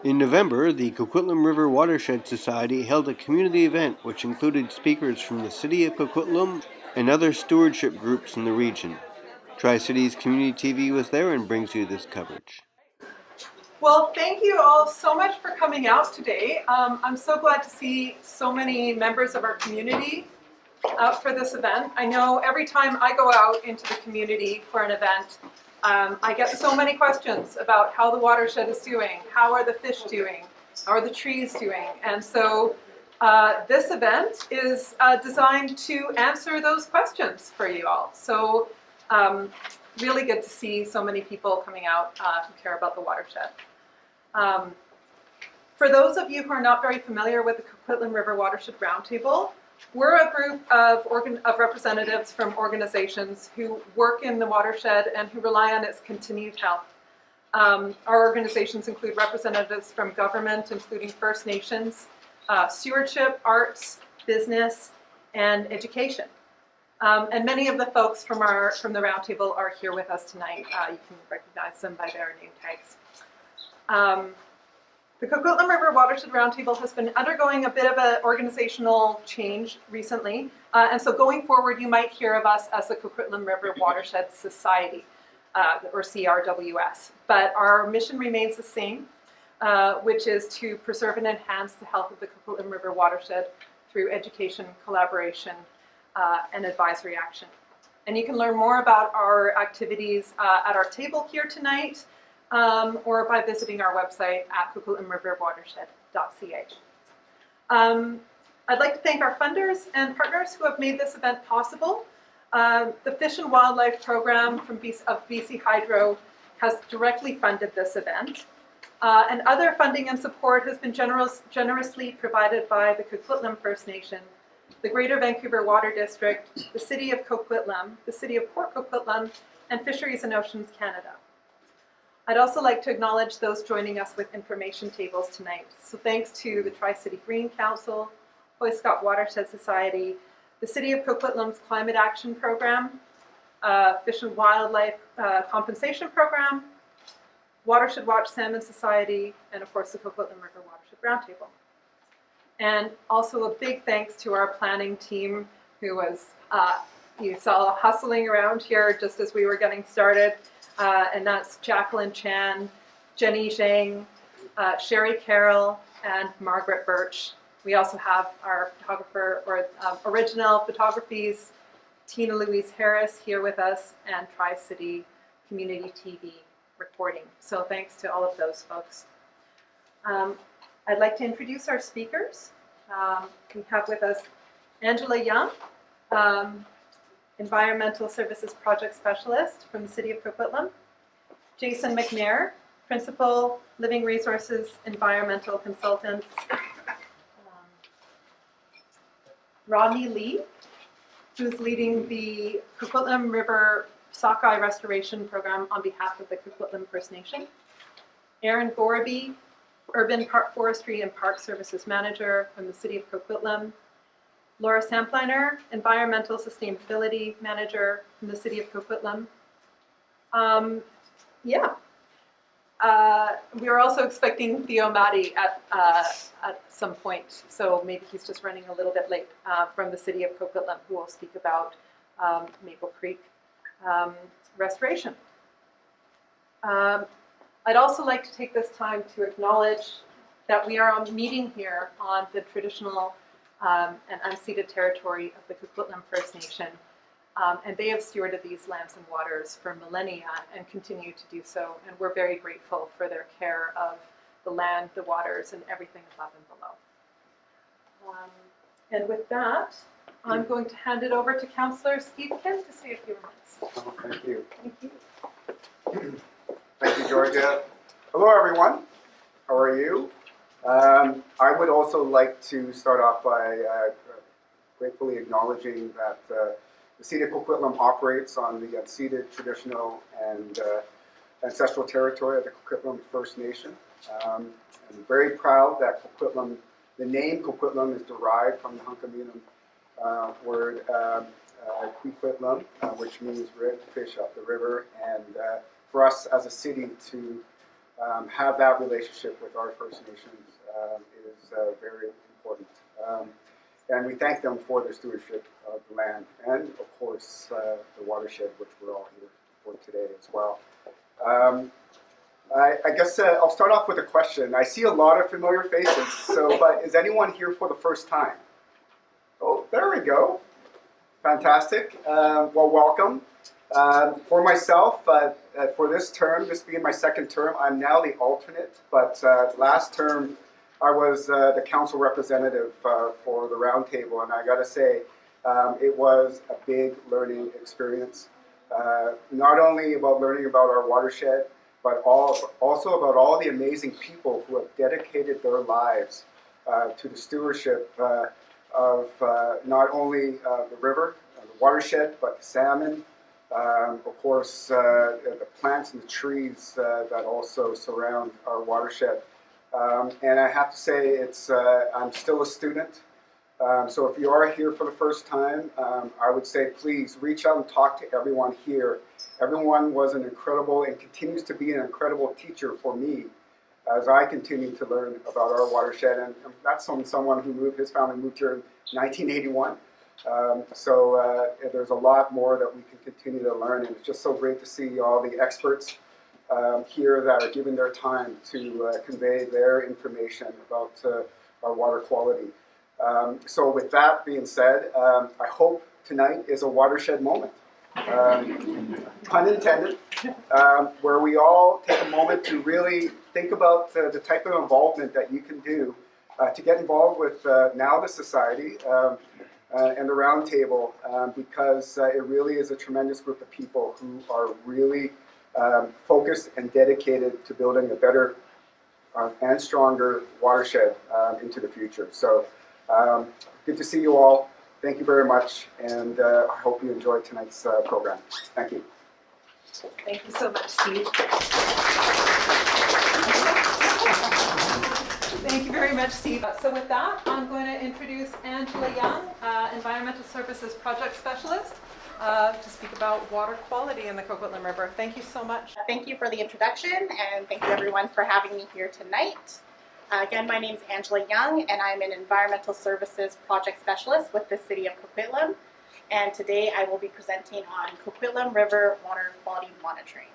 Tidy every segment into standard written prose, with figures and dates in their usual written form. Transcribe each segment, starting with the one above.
In November, the Coquitlam River Watershed Society held a community event which included speakers from the City of Coquitlam and other stewardship groups in the region. Tri-Cities Community TV was there and brings you this coverage. Well, thank you all so much for coming out today. I'm so glad to see so many members of our community out for this event. I know every time I go out into the community for an event, I get so many questions about how the watershed is doing, how are the fish doing, how are the trees doing, and so this event is designed to answer those questions for you all. So really good to see so many people coming out who care about the watershed. For those of you who are not very familiar with the Coquitlam River Watershed Roundtable, we're a group of representatives from organizations who work in the watershed and who rely on its continued health. Our organizations include representatives from government, including First Nations, stewardship, arts, business, and education. And many of the folks from the roundtable are here with us tonight. You can recognize them by their name tags. The Coquitlam River Watershed Roundtable has been undergoing a bit of an organizational change recently, and so going forward you might hear of us as the Coquitlam River Watershed Society, or CRWS, but our mission remains the same, which is to preserve and enhance the health of the Coquitlam River Watershed through education, collaboration, and advisory action. And you can learn more about our activities at our table here tonight, or by visiting our website at coquitlamriverwatershed.ca. I'd like to thank our funders and partners who have made this event possible. The Fish and Wildlife Program of BC Hydro has directly funded this event. And other funding and support has been generously provided by the Kwikwetlem First Nation, the Greater Vancouver Water District, the City of Coquitlam, the City of Port Coquitlam, and Fisheries and Oceans Canada. I'd also like to acknowledge those joining us with information tables tonight. So thanks to the Tri-City Green Council, Hoyscott Watershed Society, the City of Coquitlam's Climate Action Program, Fish and Wildlife Compensation Program, Watershed Watch Salmon Society, and of course the Coquitlam River Watershed Roundtable. And also a big thanks to our planning team who was, you saw hustling around here just as we were getting started. And that's Jacqueline Chan, Jenny Yeung, Sherry Carroll, and Margaret Birch. We also have our photographer, or Original Photographies, Tina Louise Harris here with us, and Tri-City Community TV reporting. So thanks to all of those folks. I'd like to introduce our speakers. We have with us Angela Yeung, Environmental Services Project Specialist from the City of Coquitlam, Jason McNair, Principal Living Resources Environmental Consultant, Rodney Lee, who's leading the Coquitlam River Sockeye Restoration Program on behalf of the Coquitlam First Nation, Aaron Goraby, Urban Park Forestry and Park Services Manager from the City of Coquitlam, Laura Sampliner, Environmental Sustainability Manager from the City of Coquitlam. We are also expecting Theo Matty at some point, so maybe he's just running a little bit late, from the City of Coquitlam, who will speak about Maple Creek restoration. I'd also like to take this time to acknowledge that we are meeting here on the traditional and unceded territory of the Coquitlam First Nation, and they have stewarded these lands and waters for millennia and continue to do so, and we're very grateful for their care of the land, the waters, and everything above and below. And with that, I'm going to hand it over to Councillor Steve Kim to say a few remarks. Oh, thank you. Thank you. Thank you, Georgia. Hello, everyone. How are you? I would also like to start off by gratefully acknowledging that the City of Coquitlam operates on the unceded, traditional, and ancestral territory of the Coquitlam First Nation. I'm very proud that Coquitlam, the name Coquitlam, is derived from the Hunkaminam word Kwikwetlem, which means red fish up the river, and for us as a city to have that relationship with our First Nations is very important. And we thank them for their stewardship of the land and, of course, the watershed, which we're all here for today as well. I guess I'll start off with a question. I see a lot of familiar faces, but is anyone here for the first time? Oh, there we go. Fantastic. Well, welcome. For myself, for this term, this being my second term, I'm now the alternate, but last term I was the council representative for the roundtable, and I got to say, it was a big learning experience. Not only about learning about our watershed, but also about all the amazing people who have dedicated their lives to the stewardship of not only the river, the watershed, but the salmon, of course, the plants and the trees that also surround our watershed. And I have to say, I'm still a student. So if you are here for the first time, I would say please reach out and talk to everyone here. Everyone was an incredible and continues to be an incredible teacher for me as I continue to learn about our watershed. And that's from someone who his family moved here in 1981. So there's a lot more that we can continue to learn, and it's just so great to see all the experts here that are giving their time to convey their information about our water quality. So with that being said, I hope tonight is a watershed moment, pun intended, where we all take a moment to really think about the type of involvement that you can do to get involved with now the society and the roundtable, because it really is a tremendous group of people who are really focused and dedicated to building a better and stronger watershed into the future. So good to see you all. Thank you very much, and I hope you enjoyed tonight's program. Thank you. Thank you so much, Steve. Thank you very much, Steve. So with that, I'm going to introduce Angela Yeung, Environmental Services Project Specialist, to speak about water quality in the Coquitlam River. Thank you so much. Thank you for the introduction, and thank you everyone for having me here tonight. Again, my name is Angela Yeung, and I'm an Environmental Services Project Specialist with the City of Coquitlam. And today I will be presenting on Coquitlam River water quality monitoring.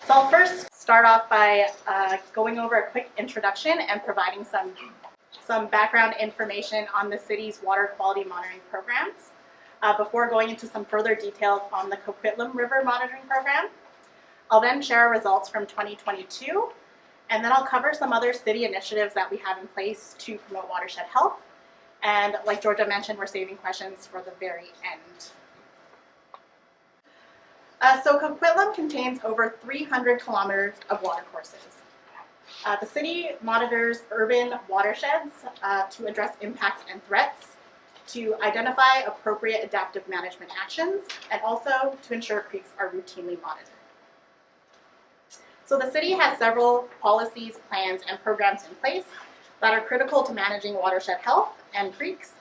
So I'll first start off by going over a quick introduction and providing some background information on the city's water quality monitoring programs before going into some further details on the Coquitlam River monitoring program. I'll then share results from 2022, and then I'll cover some other city initiatives that we have in place to promote watershed health. And like Georgia mentioned, we're saving questions for the very end. So Coquitlam contains over 300 kilometers of watercourses. The city monitors urban watersheds to address impacts and threats, to identify appropriate adaptive management actions, and also to ensure creeks are routinely monitored. So the city has several policies, plans, and programs in place that are critical to managing watershed health and creeks.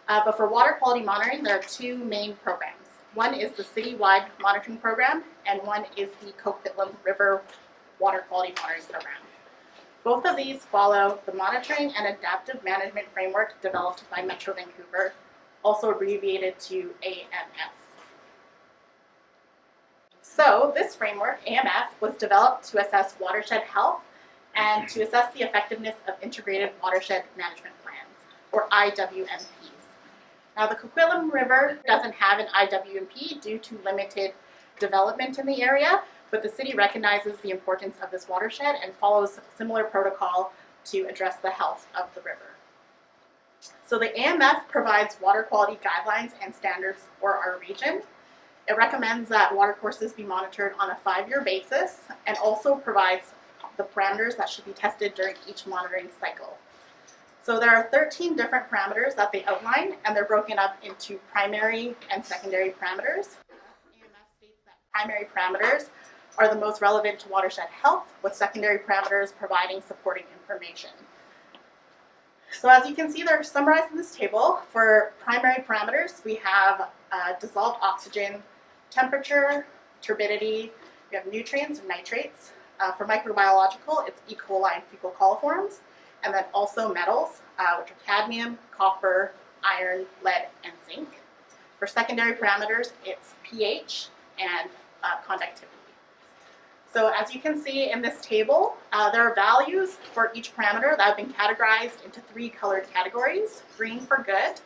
But for water quality monitoring, there are two main programs. One is the citywide monitoring program, and one is the Coquitlam River Water Quality Monitoring Program. Both of these follow the Monitoring and Adaptive Management Framework developed by Metro Vancouver, also abbreviated to AMF. So this framework, AMF, was developed to assess watershed health and to assess the effectiveness of integrated watershed management plans, or IWMPs. Now, the Coquitlam River doesn't have an IWMP due to limited development in the area, but the city recognizes the importance of this watershed and follows a similar protocol to address the health of the river. So the AMF provides water quality guidelines and standards for our region. It recommends that watercourses be monitored on a 5-year basis, and also provides the parameters that should be tested during each monitoring cycle. So there are 13 different parameters that they outline, and they're broken up into primary and secondary parameters. AMF states that primary parameters are the most relevant to watershed health, with secondary parameters providing supporting information. So as you can see, they're summarized in this table. For primary parameters, we have dissolved oxygen, temperature, turbidity, we have nutrients and nitrates. For microbiological, it's E. coli and fecal coliforms, and then also metals, which are cadmium, copper, iron, lead, and zinc. For secondary parameters, it's pH and conductivity. So as you can see in this table, there are values for each parameter that have been categorized into 3 colored categories: green for good,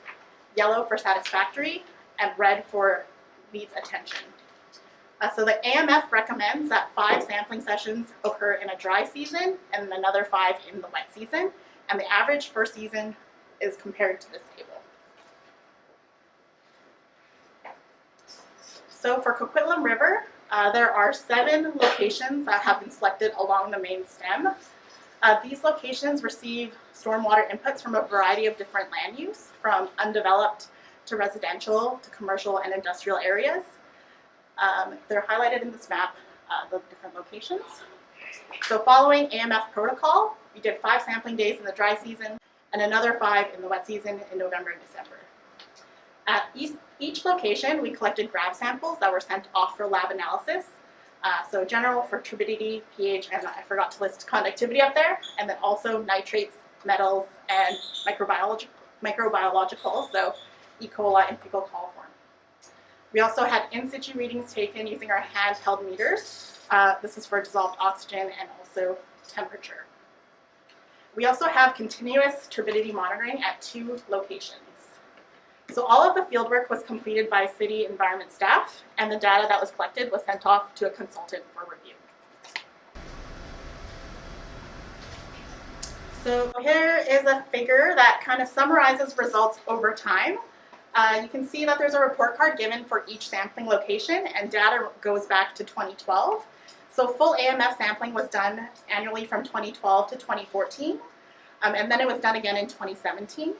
yellow for satisfactory, and red for needs attention. So the AMF recommends that 5 sampling sessions occur in a dry season and another 5 in the wet season, and the average for season is compared to this table. So for Coquitlam River, there are 7 locations that have been selected along the main stem. These locations receive stormwater inputs from a variety of different land use, from undeveloped to residential to commercial and industrial areas. They're highlighted in this map, the different locations. So following AMF protocol, we did 5 sampling days in the dry season and another 5 in the wet season in November and December. At each location, we collected grab samples that were sent off for lab analysis. So general for turbidity, pH, and I forgot to list conductivity up there, and then also nitrates, metals, and microbiological, so E. coli and fecal coliform. We also had in situ readings taken using our handheld meters. This is for dissolved oxygen and also temperature. We also have continuous turbidity monitoring at 2 locations. So all of the fieldwork was completed by city environment staff, and the data that was collected was sent off to a consultant for review. So here is a figure that kind of summarizes results over time. You can see that there's a report card given for each sampling location, and data goes back to 2012. So full AMF sampling was done annually from 2012 to 2014, and then it was done again in 2017.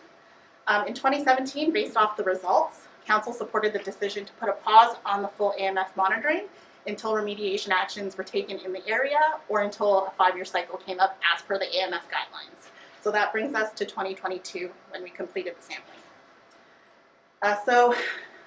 In 2017, based off the results, Council supported the decision to put a pause on the full AMF monitoring until remediation actions were taken in the area or until a 5-year cycle came up as per the AMF guidelines. So that brings us to 2022 when we completed the sampling. So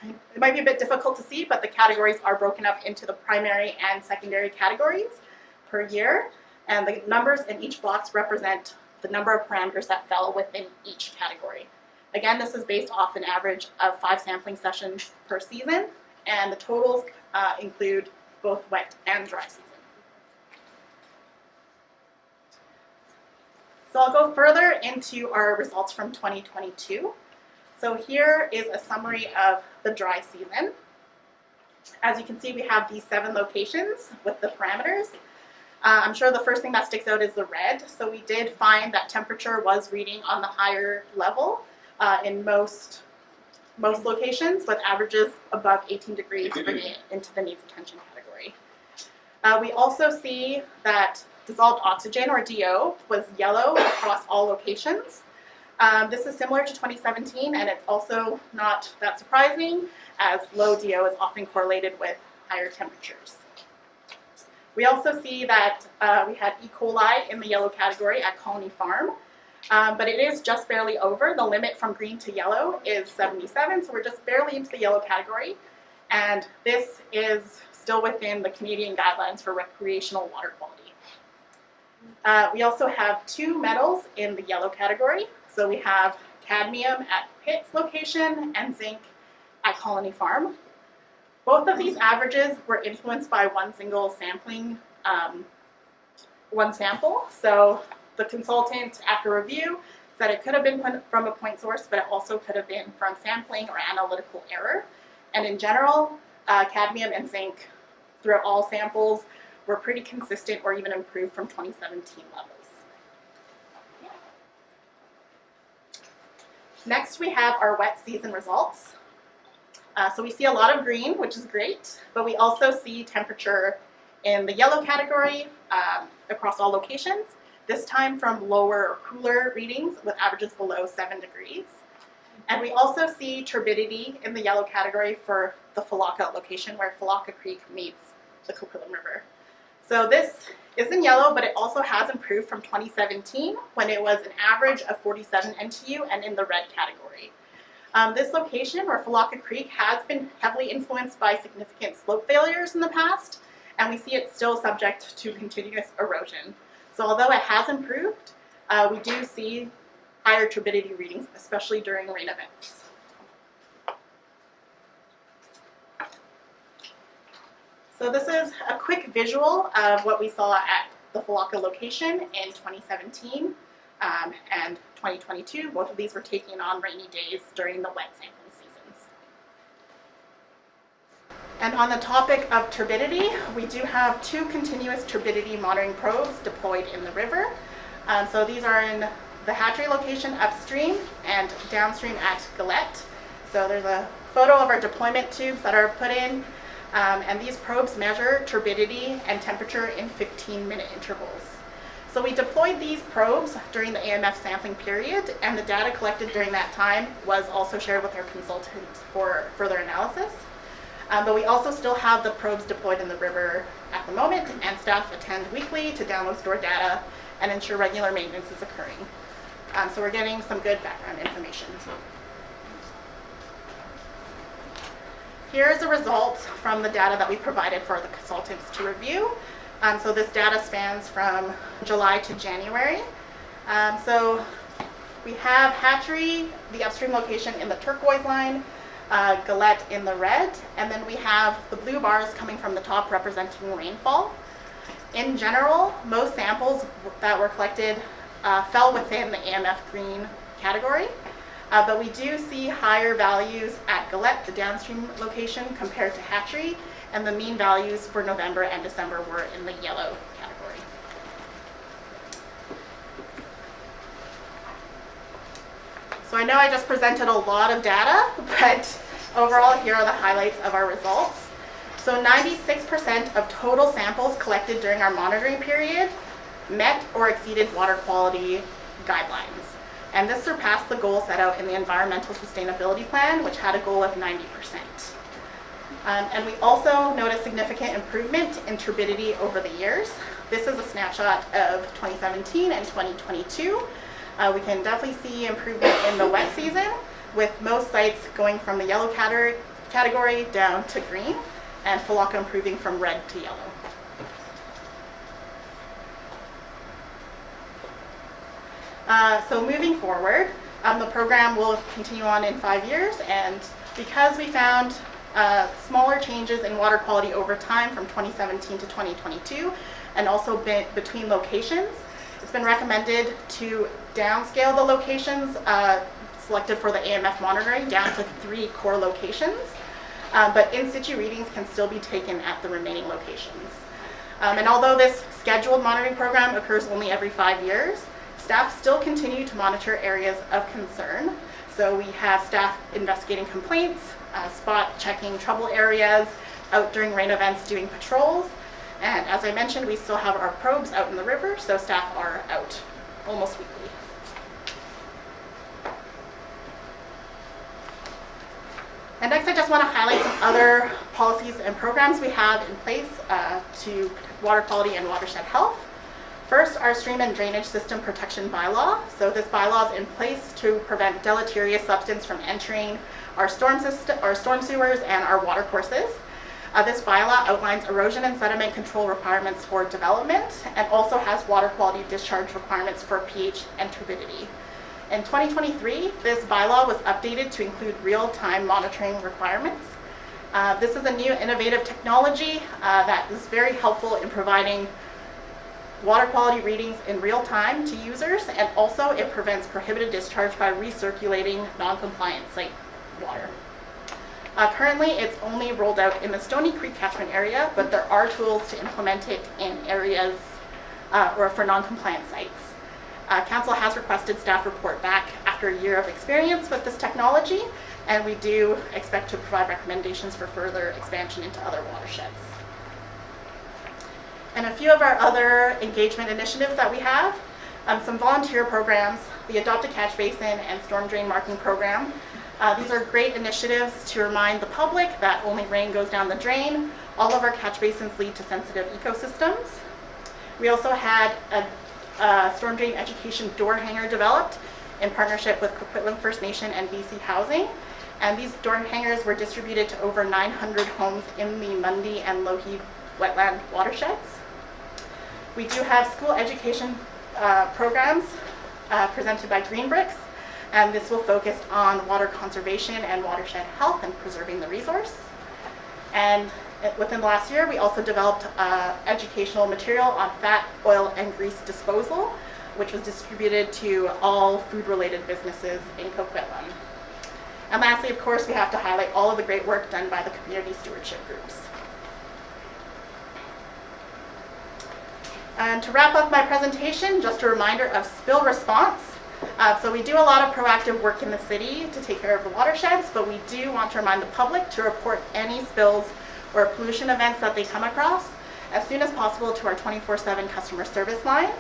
it might be a bit difficult to see, but the categories are broken up into the primary and secondary categories per year, and the numbers in each box represent the number of parameters that fell within each category. Again, this is based off an average of 5 sampling sessions per season, and the totals include both wet and dry season. So I'll go further into our results from 2022. So here is a summary of the dry season. As you can see, we have these 7 locations with the parameters. I'm sure the first thing that sticks out is the red. So we did find that temperature was reading on the higher level in most locations, with averages above 18 degrees bringing it into the needs attention category. We also see that dissolved oxygen, or DO, was yellow across all locations. This is similar to 2017, and it's also not that surprising, as low DO is often correlated with higher temperatures. We also see that we had E. coli in the yellow category at Colony Farm, but it is just barely over. The limit from green to yellow is 77, so we're just barely into the yellow category, and this is still within the Canadian guidelines for recreational water quality. We also have 2 metals in the yellow category. So we have cadmium at Pitt's location and zinc at Colony Farm. Both of these averages were influenced by one single sampling, one sample. So the consultant, after review, said it could have been from a point source, but it also could have been from sampling or analytical error. And in general, cadmium and zinc throughout all samples were pretty consistent or even improved from 2017 levels. Next, we have our wet season results. So we see a lot of green, which is great, but we also see temperature in the yellow category across all locations, this time from lower or cooler readings with averages below 7 degrees. And we also see turbidity in the yellow category for the Falaka location, where Falaka Creek meets the Coquitlam River. So this is in yellow, but it also has improved from 2017 when it was an average of 47 NTU and in the red category. This location, where Falaka Creek, has been heavily influenced by significant slope failures in the past, and we see it still subject to continuous erosion. So although it has improved, we do see higher turbidity readings, especially during rain events. So this is a quick visual of what we saw at the Falaka location in 2017 and 2022. Both of these were taken on rainy days during the wet sampling seasons. And on the topic of turbidity, we do have 2 continuous turbidity monitoring probes deployed in the river. So these are in the hatchery location upstream and downstream at Galette. So there's a photo of our deployment tubes that are put in. And these probes measure turbidity and temperature in 15-minute intervals. So we deployed these probes during the AMF sampling period, and the data collected during that time was also shared with our consultants for further analysis. But we also still have the probes deployed in the river at the moment, and staff attend weekly to download stored data and ensure regular maintenance is occurring. So we're getting some good background information. Here is the results from the data that we provided for the consultants to review. So this data spans from July to January. So we have hatchery, the upstream location in the turquoise line, Galette in the red, and then we have the blue bars coming from the top representing rainfall. In general, most samples that were collected fell within the AMF green category. But we do see higher values at Galette, the downstream location, compared to hatchery, and the mean values for November and December were in the yellow category. So I know I just presented a lot of data, but overall here are the highlights of our results. So 96% of total samples collected during our monitoring period met or exceeded water quality guidelines. And this surpassed the goal set out in the Environmental Sustainability Plan, which had a goal of 90%. And we also noticed significant improvement in turbidity over the years. This is a snapshot of 2017 and 2022. We can definitely see improvement in the wet season, with most sites going from the yellow category down to green, and Falaka improving from red to yellow. So moving forward, the program will continue on in 5 years, and because we found smaller changes in water quality over time from 2017 to 2022, and also between locations, it's been recommended to downscale the locations selected for the AMF monitoring down to 3 core locations, but in situ readings can still be taken at the remaining locations. And although this scheduled monitoring program occurs only every 5 years, staff still continue to monitor areas of concern. So we have staff investigating complaints, spot checking trouble areas, out during rain events doing patrols. And as I mentioned, we still have our probes out in the river, so staff are out almost weekly. And next, I just want to highlight some other policies and programs we have in place to water quality and watershed health. First, our stream and drainage system protection bylaw. So this bylaw is in place to prevent deleterious substance from entering our storm sewers and our water courses. This bylaw outlines erosion and sediment control requirements for development, and also has water quality discharge requirements for pH and turbidity. In 2023, this bylaw was updated to include real-time monitoring requirements. This is a new innovative technology that is very helpful in providing water quality readings in real time to users, and also it prevents prohibited discharge by recirculating non-compliant site water. Currently, it's only rolled out in the Stony Creek catchment area, but there are tools to implement it in areas or for non-compliant sites. Council has requested staff report back after a year of experience with this technology, and we do expect to provide recommendations for further expansion into other watersheds. And a few of our other engagement initiatives that we have, some volunteer programs, the Adopt a Catch Basin and Storm Drain Marking Program. These are great initiatives to remind the public that only rain goes down the drain. All of our catch basins lead to sensitive ecosystems. We also had a storm drain education door hanger developed in partnership with Coquitlam First Nation and BC Housing. And these door hangers were distributed to over 900 homes in the Mundy and Logie wetland watersheds. We do have school education programs presented by Green Bricks, and this will focus on water conservation and watershed health and preserving the resource. And within the last year, we also developed educational material on fat, oil, and grease disposal, which was distributed to all food-related businesses in Coquitlam. And lastly, of course, we have to highlight all of the great work done by the community stewardship groups. And to wrap up my presentation, just a reminder of spill response. So we do a lot of proactive work in the city to take care of the watersheds, but we do want to remind the public to report any spills or pollution events that they come across as soon as possible to our 24/7 customer service line.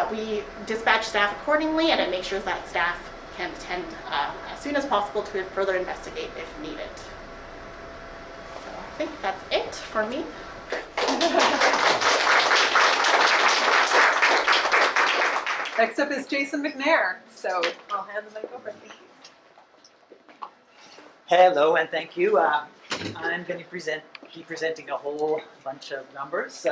We dispatch staff accordingly, and it makes sure that staff can attend as soon as possible to further investigate if needed. So I think that's it for me. Next up is Jason McNair, so I'll hand the mic over. Thank you. Hello and thank you. I'm going to be presenting a whole bunch of numbers.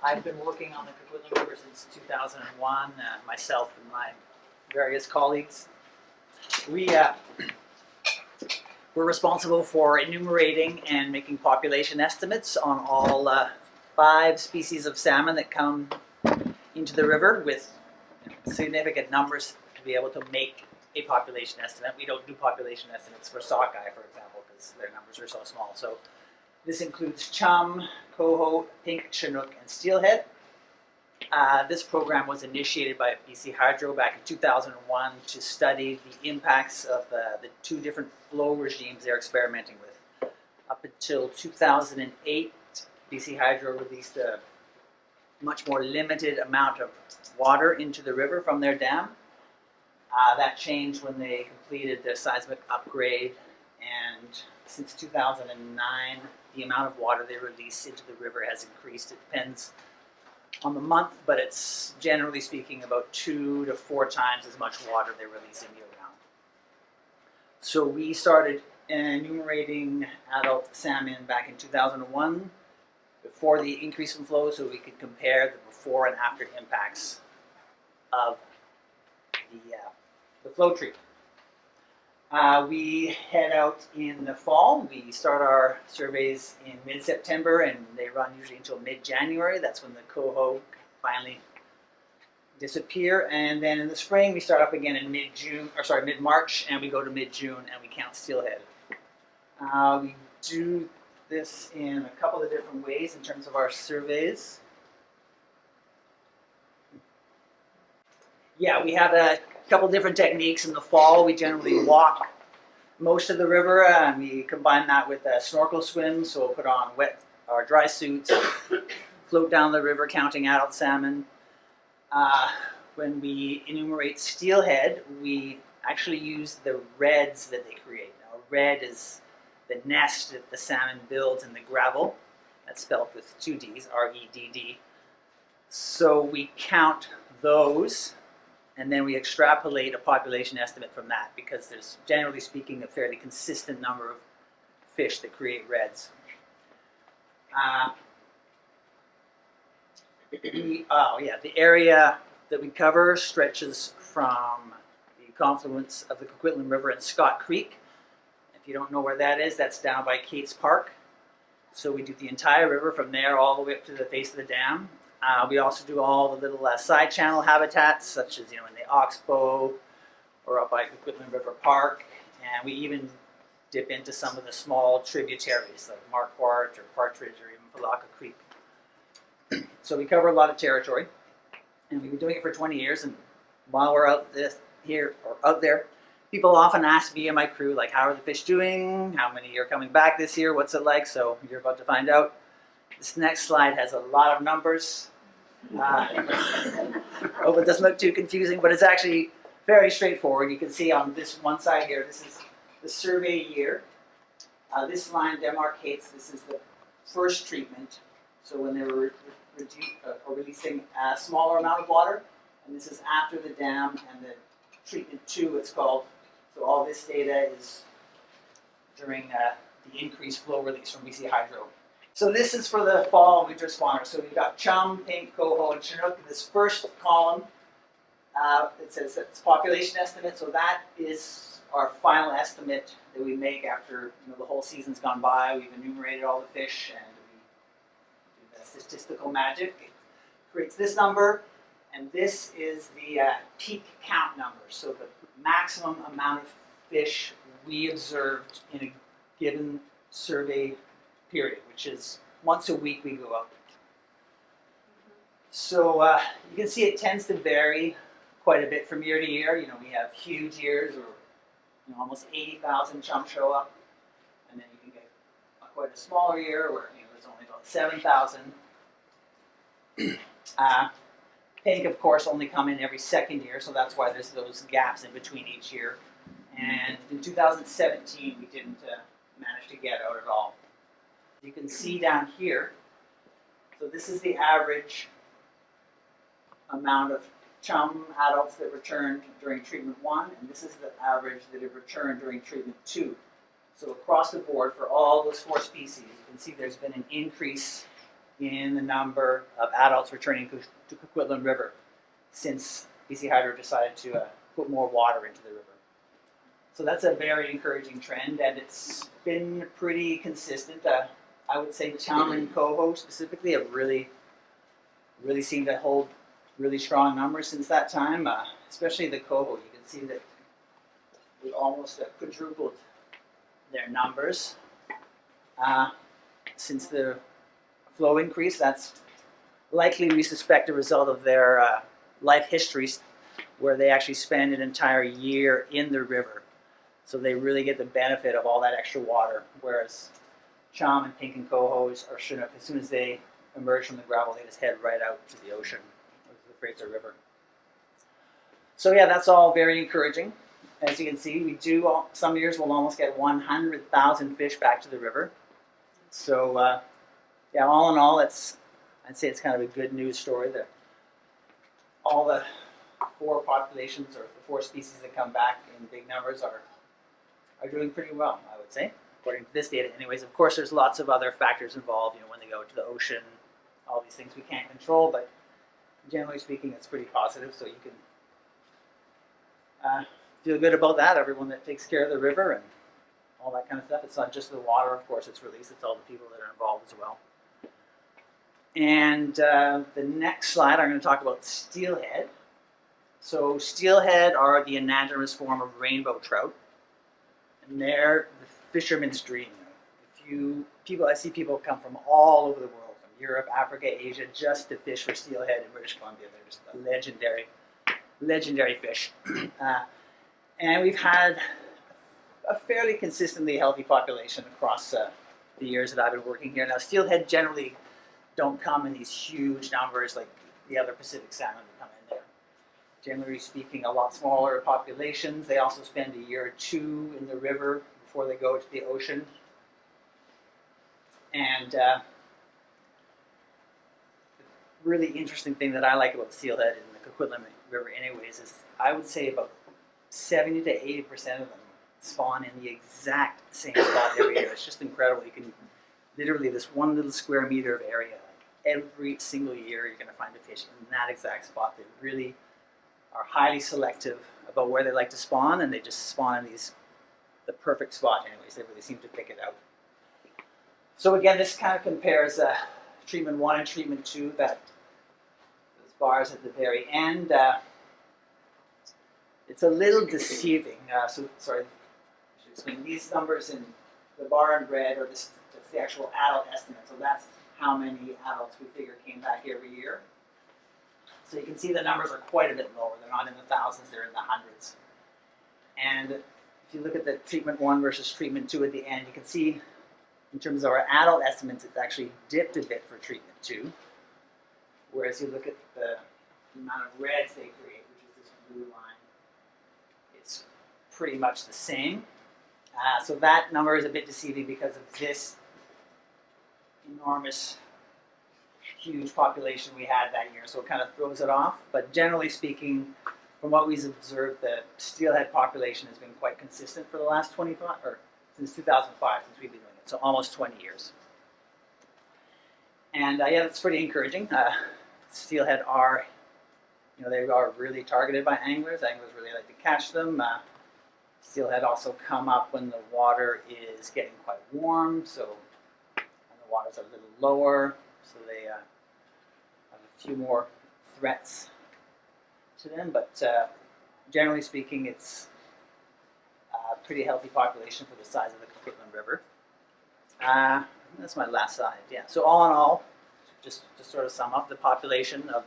I've been working on the Coquitlam River since 2001, myself and my various colleagues. We're responsible for enumerating and making population estimates on all 5 species of salmon that come into the river, with significant numbers to be able to make a population estimate. We don't do population estimates for sockeye, for example, because their numbers are so small. So this includes chum, coho, pink, chinook, and steelhead. This program was initiated by BC Hydro back in 2001 to study the impacts of the 2 different flow regimes they're experimenting with. Up until 2008, BC Hydro released a much more limited amount of water into the river from their dam. That changed when they completed the seismic upgrade, and since 2009, the amount of water they release into the river has increased. It depends on the month, but it's generally speaking about 2 to 4 times as much water they're releasing year round. So we started enumerating adult salmon back in 2001 before the increase in flow, so we could compare the before and after impacts of the flow treatment. We head out in the fall. We start our surveys in mid-September, and they run usually until mid-January. That's when the coho finally disappear. And then in the spring, we start up again in mid-March, and we go to mid-June, and we count steelhead. We do this in a couple of different ways in terms of our surveys. Yeah, we have a couple different techniques. In the fall, we generally walk most of the river, and we combine that with a snorkel swim. So we'll put on wet or dry suits, float down the river counting adult salmon. When we enumerate steelhead, we actually use the reds that they create. Now, red is the nest that the salmon builds in the gravel. That's spelled with 2 Ds, R-E-D-D. So we count those, and then we extrapolate a population estimate from that, because there's, generally speaking, a fairly consistent number of fish that create reds. The area that we cover stretches from the confluence of the Coquitlam River and Scott Creek. If you don't know where that is, that's down by Kate's Park. So we do the entire river from there all the way up to the face of the dam. We also do all the little side channel habitats, such as in the Oxbow or up by Coquitlam River Park, and we even dip into some of the small tributaries like Marquardt or Partridge or even Falaka Creek. So we cover a lot of territory, and we've been doing it for 20 years. And while we're out there, people often ask me and my crew, like, how are the fish doing? How many are coming back this year? What's it like? So you're about to find out. This next slide has a lot of numbers. Hope it doesn't look too confusing, but it's actually very straightforward. You can see on this one side here, this is the survey year. This line demarcates, this is the first treatment. So when they were releasing a smaller amount of water, and this is after the dam and the treatment 2, it's called. So all this data is during the increased flow release from BC Hydro. So this is for the fall winter spawners. So we've got chum, pink, coho, and chinook. This first column, it says it's population estimate. So that is our final estimate that we make after the whole season's gone by. We've enumerated all the fish and we do the statistical magic. It creates this number, and this is the peak count number. So the maximum amount of fish we observed in a given survey period, which is once a week we go out. So you can see it tends to vary quite a bit from year to year. We have huge years where almost 80,000 chum show up, and then you can get quite a smaller year where there's only about 7,000. Pink, of course, only come in every second year, so that's why there's those gaps in between each year. And in 2017, we didn't manage to get out at all. You can see down here, so this is the average amount of chum adults that returned during treatment 1, and this is the average that have returned during treatment 2. So across the board for all those 4 species, you can see there's been an increase in the number of adults returning to Coquitlam River since BC Hydro decided to put more water into the river. So that's a very encouraging trend, and it's been pretty consistent. I would say chum and coho specifically have really seemed to hold really strong numbers since that time, especially the coho. You can see that we almost quadrupled their numbers since the flow increase. That's likely, we suspect, a result of their life histories where they actually spend an entire year in the river. So they really get the benefit of all that extra water, whereas chum and pink and cohos or chinook, as soon as they emerge from the gravel, they just head right out to the ocean, or the Fraser River. So yeah, that's all very encouraging. As you can see, we do, some years we'll almost get 100,000 fish back to the river. So yeah, all in all, I'd say it's kind of a good news story that all the 4 populations, or the 4 species that come back in big numbers, are doing pretty well, I would say, according to this data anyways. Of course, there's lots of other factors involved, when they go to the ocean, all these things we can't control, but generally speaking, it's pretty positive, so you can feel good about that, everyone that takes care of the river and all that kind of stuff. It's not just the water, of course, it's released, it's all the people that are involved as well. And the next slide, I'm going to talk about steelhead. So steelhead are the anadromous form of rainbow trout, and they're the fisherman's dream. I see people come from all over the world, from Europe, Africa, Asia, just to fish for steelhead in British Columbia. They're just a legendary fish. And we've had a fairly consistently healthy population across the years that I've been working here. Now, steelhead generally don't come in these huge numbers like the other Pacific salmon that come in there. Generally speaking, a lot smaller populations. They also spend a year or 2 in the river before they go to the ocean. And the really interesting thing that I like about steelhead in the Coquitlam River anyways is I would say about 70 to 80% of them spawn in the exact same spot every year. It's just incredible. You can literally, this one little square meter of area, every single year you're going to find a fish in that exact spot. They really are highly selective about where they like to spawn, and they just spawn in the perfect spot anyways. They really seem to pick it out. So again, this kind of compares treatment 1 and treatment 2, those bars at the very end. It's a little deceiving. Sorry, I should explain. These numbers in the bar in red that's the actual adult estimate. So that's how many adults we figure came back every year. So you can see the numbers are quite a bit lower. They're not in the thousands, they're in the hundreds. And if you look at the treatment 1 versus treatment 2 at the end, you can see in terms of our adult estimates, it's actually dipped a bit for treatment 2. Whereas you look at the amount of reds they create, which is this blue line, pretty much the same. So that number is a bit deceiving because of this enormous, huge population we had that year, so it kind of throws it off. But generally speaking, from what we've observed, the steelhead population has been quite consistent for the last 25, or since 2005, since we've been doing it, so almost 20 years. And yeah, that's pretty encouraging. Steelhead are, they are really targeted by anglers. Anglers really like to catch them. Steelhead also come up when the water is getting quite warm, so when the water's a little lower, so they have a few more threats to them. But generally speaking, it's a pretty healthy population for the size of the Coquitlam River. That's my last slide. Yeah. So all in all, just to sort of sum up, the population of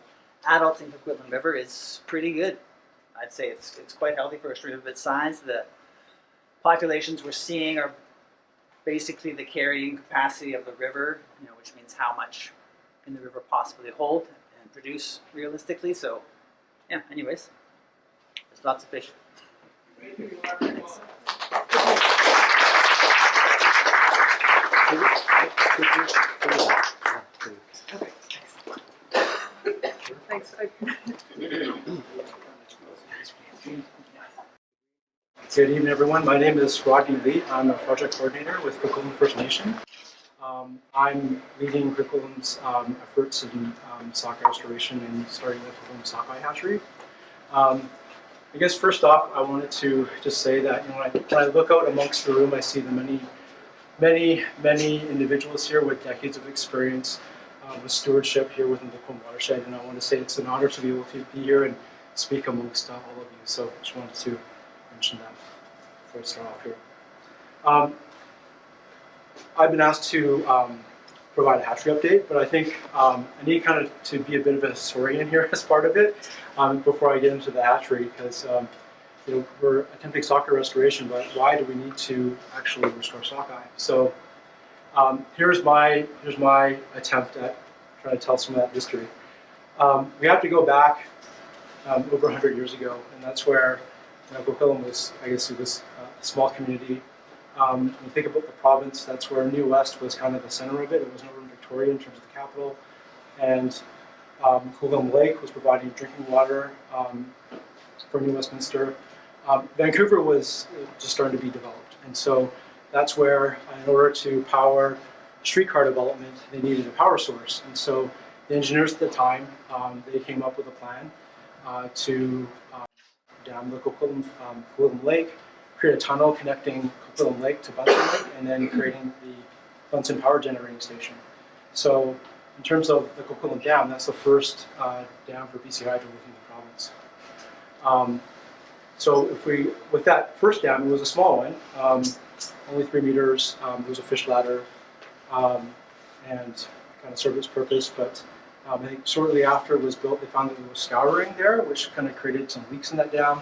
adults in Coquitlam River is pretty good. I'd say it's quite healthy for a stream of its size. The populations we're seeing are basically the carrying capacity of the river, which means how much can the river possibly hold and produce realistically. So, yeah. Anyways, there's lots of fish. Thanks. Thanks. Good evening, everyone. My name is Rodney Lee. I'm a project coordinator with Coquitlam First Nation. I'm leading Coquitlam's efforts in sockeye restoration and starting the Coquitlam sockeye hatchery. I guess first off, I wanted to just say that when I look out amongst the room, I see the many individuals here with decades of experience with stewardship here within the Coquitlam watershed, and I want to say it's an honor to be able to be here and speak amongst all of you. So I just wanted to mention that before I start off here. I've been asked to provide a hatchery update, but I think I need kind of to be a bit of a historian here as part of it before I get into the hatchery, because we're attempting sockeye restoration, but why do we need to actually restore sockeye? So here's my attempt at trying to tell some of that history. We have to go back over 100 years ago, and that's where Coquitlam was, I guess it was a small community. When you think about the province, that's where New West was kind of the center of it. It was Northern Victoria in terms of the capital, and Coquitlam Lake was providing drinking water for New Westminster. Vancouver was just starting to be developed, and so that's where, in order to power streetcar development, they needed a power source. And so the engineers at the time, they came up with a plan to dam the Coquitlam Lake, create a tunnel connecting Coquitlam Lake to Bunsen Lake, and then creating the Bunsen Power Generating Station. So in terms of the Coquitlam Dam, that's the first dam for BC Hydro within the province. So with that first dam, it was a small one, only 3 meters. There was a fish ladder, and kind of served its purpose. But I think shortly after it was built, they found that there was scouring there, which kind of created some leaks in that dam.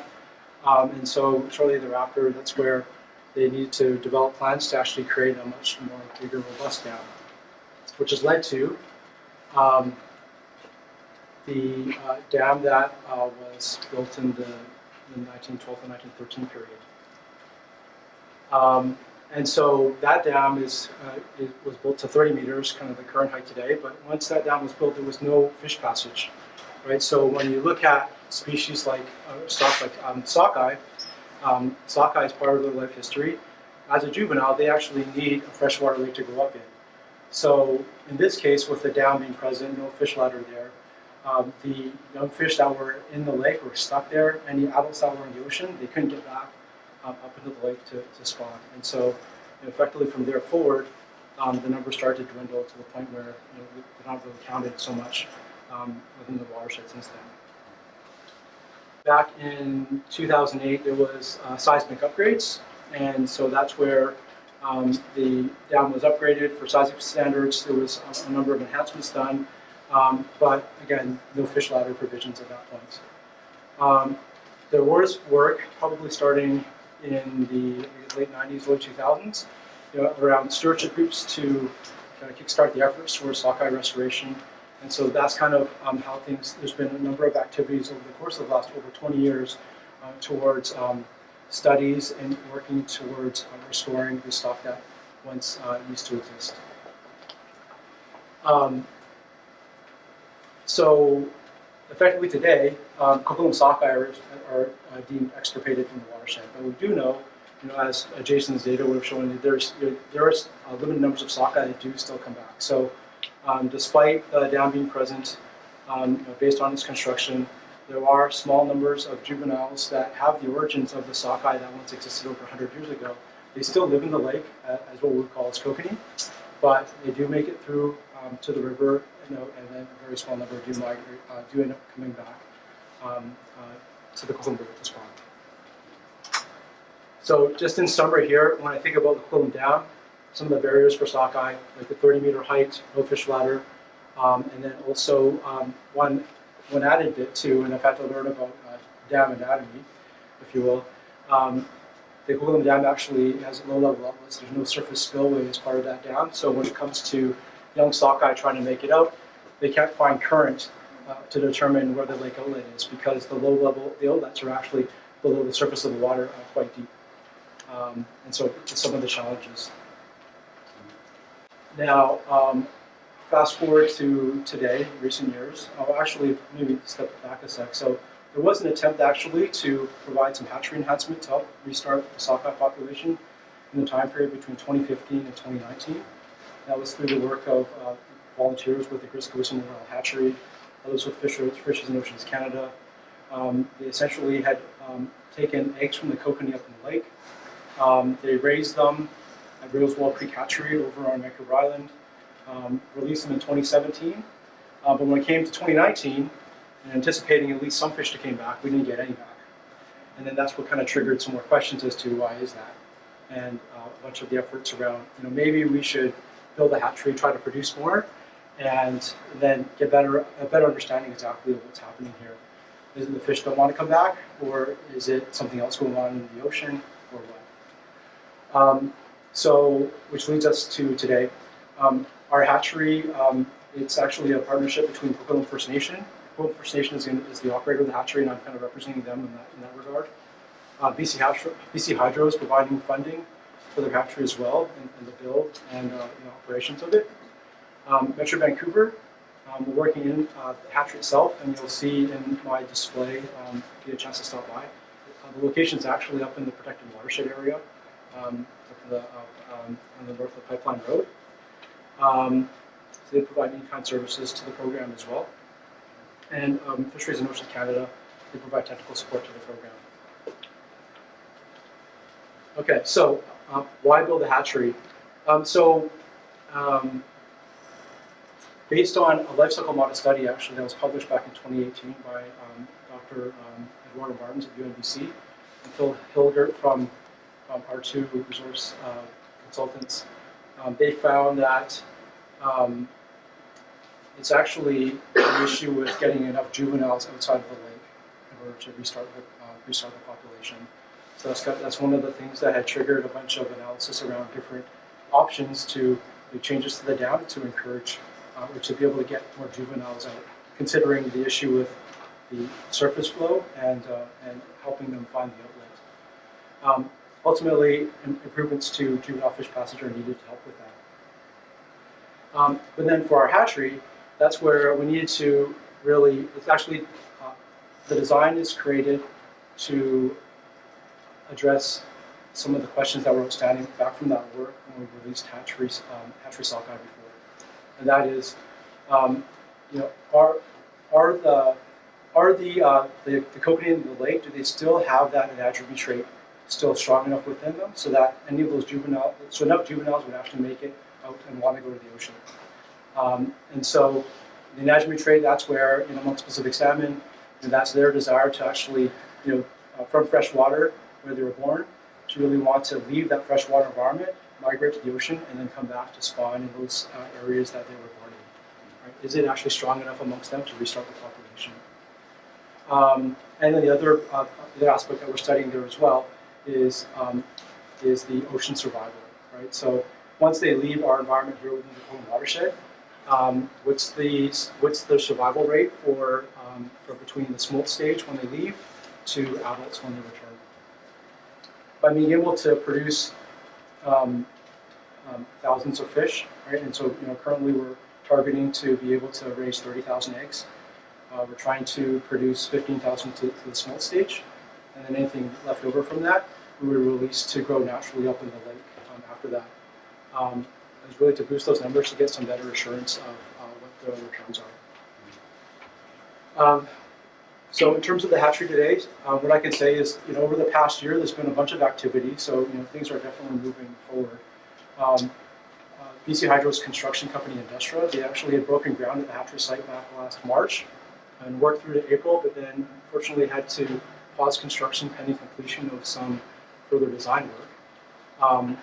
And so shortly thereafter, that's where they needed to develop plans to actually create a much more bigger, robust dam, which has led to the dam that was built in the 1912 and 1913 period. And so that dam it was built to 30 meters, kind of the current height today. But once that dam was built, there was no fish passage, right? So when you look at species like sockeye, sockeye is part of their life history. As a juvenile, they actually need a freshwater lake to grow up in. So in this case, with the dam being present, no fish ladder there, the young fish that were in the lake were stuck there. Any adults that were in the ocean, they couldn't get back up into the lake to spawn. And so effectively from there forward, the numbers started to dwindle to the point where they're not really counted so much within the watershed since then. Back in 2008, there was seismic upgrades, and so that's where the dam was upgraded for seismic standards. There was a number of enhancements done, but again, no fish ladder provisions at that point. There was work probably starting in the late 90s, early 2000s, around stewardship groups to kind of kickstart the efforts towards sockeye restoration. And so that's kind of how things, there's been a number of activities over the course of the last over 20 years towards studies and working towards restoring the stock that once used to exist. So effectively today, Coquitlam sockeye are deemed extirpated from the watershed. But we do know, as Jason's data would have shown, there are limited numbers of sockeye that do still come back. So despite the dam being present, based on its construction, there are small numbers of juveniles that have the origins of the sockeye that once existed over 100 years ago. They still live in the lake as what we would call as kokanee, but they do make it through to the river, and then a very small number do migrate, do end up coming back to the Coquitlam River to spawn. So just in summary here, when I think about the Coquitlam Dam, some of the barriers for sockeye, like the 30-meter height, no fish ladder, and then also one added bit too, and I've had to learn about dam anatomy, if you will. The Coquitlam Dam actually has low-level outlets. There's no surface spillway as part of that dam. So when it comes to young sockeye trying to make it out, they can't find current to determine where the lake outlet is because the outlets are actually below the surface of the water quite deep. And so it's some of the challenges. Now, fast forward to today, recent years. I'll actually maybe step back a sec. So there was an attempt actually to provide some hatchery enhancement to help restart the sockeye population in the time period between 2015 and 2019. That was through the work of volunteers with the Griscoe Memorial Hatchery, others with Fishes and Oceans Canada. They essentially had taken eggs from the kokanee up in the lake. They raised them at Rosewall Creek Hatchery over on Vancouver Island, released them in 2017. But when it came to 2019, and anticipating at least some fish to came back, we didn't get any back. And then that's what kind of triggered some more questions as to why is that. And a bunch of the efforts around, maybe we should build a hatchery, try to produce more, and then get a better understanding exactly of what's happening here. Is it the fish don't want to come back, or is it something else going on in the ocean, or what? So, which leads us to today. Our hatchery, it's actually a partnership between Coquitlam First Nation. Coquitlam First Nation is the operator of the hatchery, and I'm kind of representing them in that regard. BC Hydro is providing funding for their hatchery as well, and the build and operations of it. Metro Vancouver, we're working in the hatchery itself, and you'll see in my display, if you get a chance to stop by. The location is actually up in the protected watershed area, on the north of Pipeline Road. So they provide in-kind services to the program as well. And Fisheries and Oceans Canada, they provide technical support to the program. Okay, so why build a hatchery? Based on a life cycle model study actually that was published back in 2018 by Dr. Eduardo Martins at UNBC and Phil Hilgert from R2 Resource Consultants, they found that it's actually an issue with getting enough juveniles outside of the lake in order to restart the population. So that's one of the things that had triggered a bunch of analysis around different options to make changes to the dam to encourage or to be able to get more juveniles out, considering the issue with the surface flow and helping them find the outlet. Ultimately, improvements to juvenile fish passage are needed to help with that. But then for our hatchery, that's where we needed to really, it's actually, the design is created to address some of the questions that were outstanding back from that work when we released hatchery sockeye before. And that is, are the kokanee in the lake, do they still have that anadromous trait still strong enough within them so that any of those juveniles, so enough juveniles would actually make it out and want to go to the ocean. And so the anadromous trait, that's where, amongst Pacific salmon, that's their desire to actually, from fresh water where they were born, to really want to leave that freshwater environment, migrate to the ocean, and then come back to spawn in those areas that they were born in. Right? Is it actually strong enough amongst them to restart the population? And then the other aspect that we're studying there as well is the ocean survival. Right? So once they leave our environment here within the Coquitlam watershed, what's the survival rate for between the smolt stage when they leave to adults when they return? by being able to produce thousands of fish, right? And so, currently we're targeting to be able to raise 30,000 eggs. We're trying to produce 15,000 to the smolt stage, and then anything left over from that, we would release to grow naturally up in the lake after that. It's really to boost those numbers to get some better assurance of what the returns are. So in terms of the hatchery today, what I can say is, over the past year, there's been a bunch of activity, so things are definitely moving forward. BC Hydro's construction company, Industria, they actually had broken ground at the hatchery site back last March and worked through to April, but then unfortunately had to pause construction pending completion of some further design work.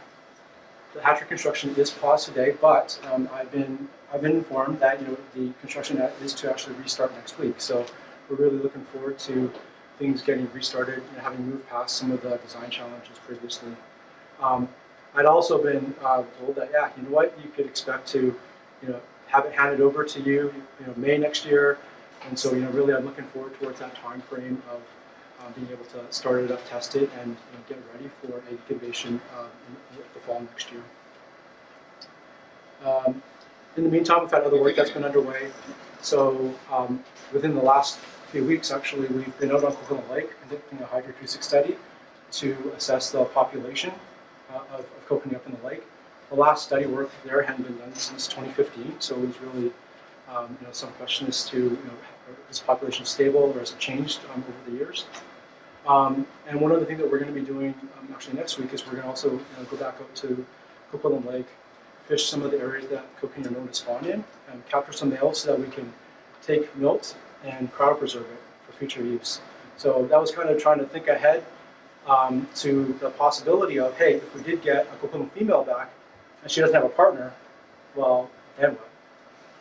The hatchery construction is paused today, but I've been informed that the construction is to actually restart next week. So we're really looking forward to things getting restarted, having moved past some of the design challenges previously. I'd also been told that, you could expect to, have it handed over to you, May next year. And so, really, I'm looking forward towards that time frame of being able to start it up, test it, and get ready for egg incubation in the fall next year. In the meantime, we've had other work that's been underway. So within the last few weeks, actually, we've been out on Coquitlam Lake conducting a hydroacoustic study to assess the population of kokanee up in the lake. The last study work there hadn't been done since 2015, so it was really some question as to is the population stable or has it changed over the years? And one other thing that we're going to be doing actually next week is we're going to also go back out to Coquitlam Lake, fish some of the areas that kokanee are known to spawn in, and capture some males so that we can take milt and cryopreserve it for future use. So that was kind of trying to think ahead to the possibility of, hey, if we did get a Coquitlam female back and she doesn't have a partner, well, then what?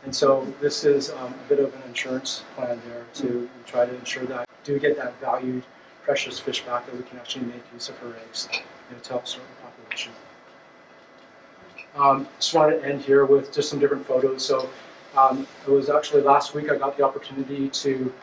And so this is a bit of an insurance plan there to try to ensure that do we get that valued, precious fish back that we can actually make use of her eggs to help serve the population. Just wanted to end here with just some different photos. So it was actually last week I got the opportunity to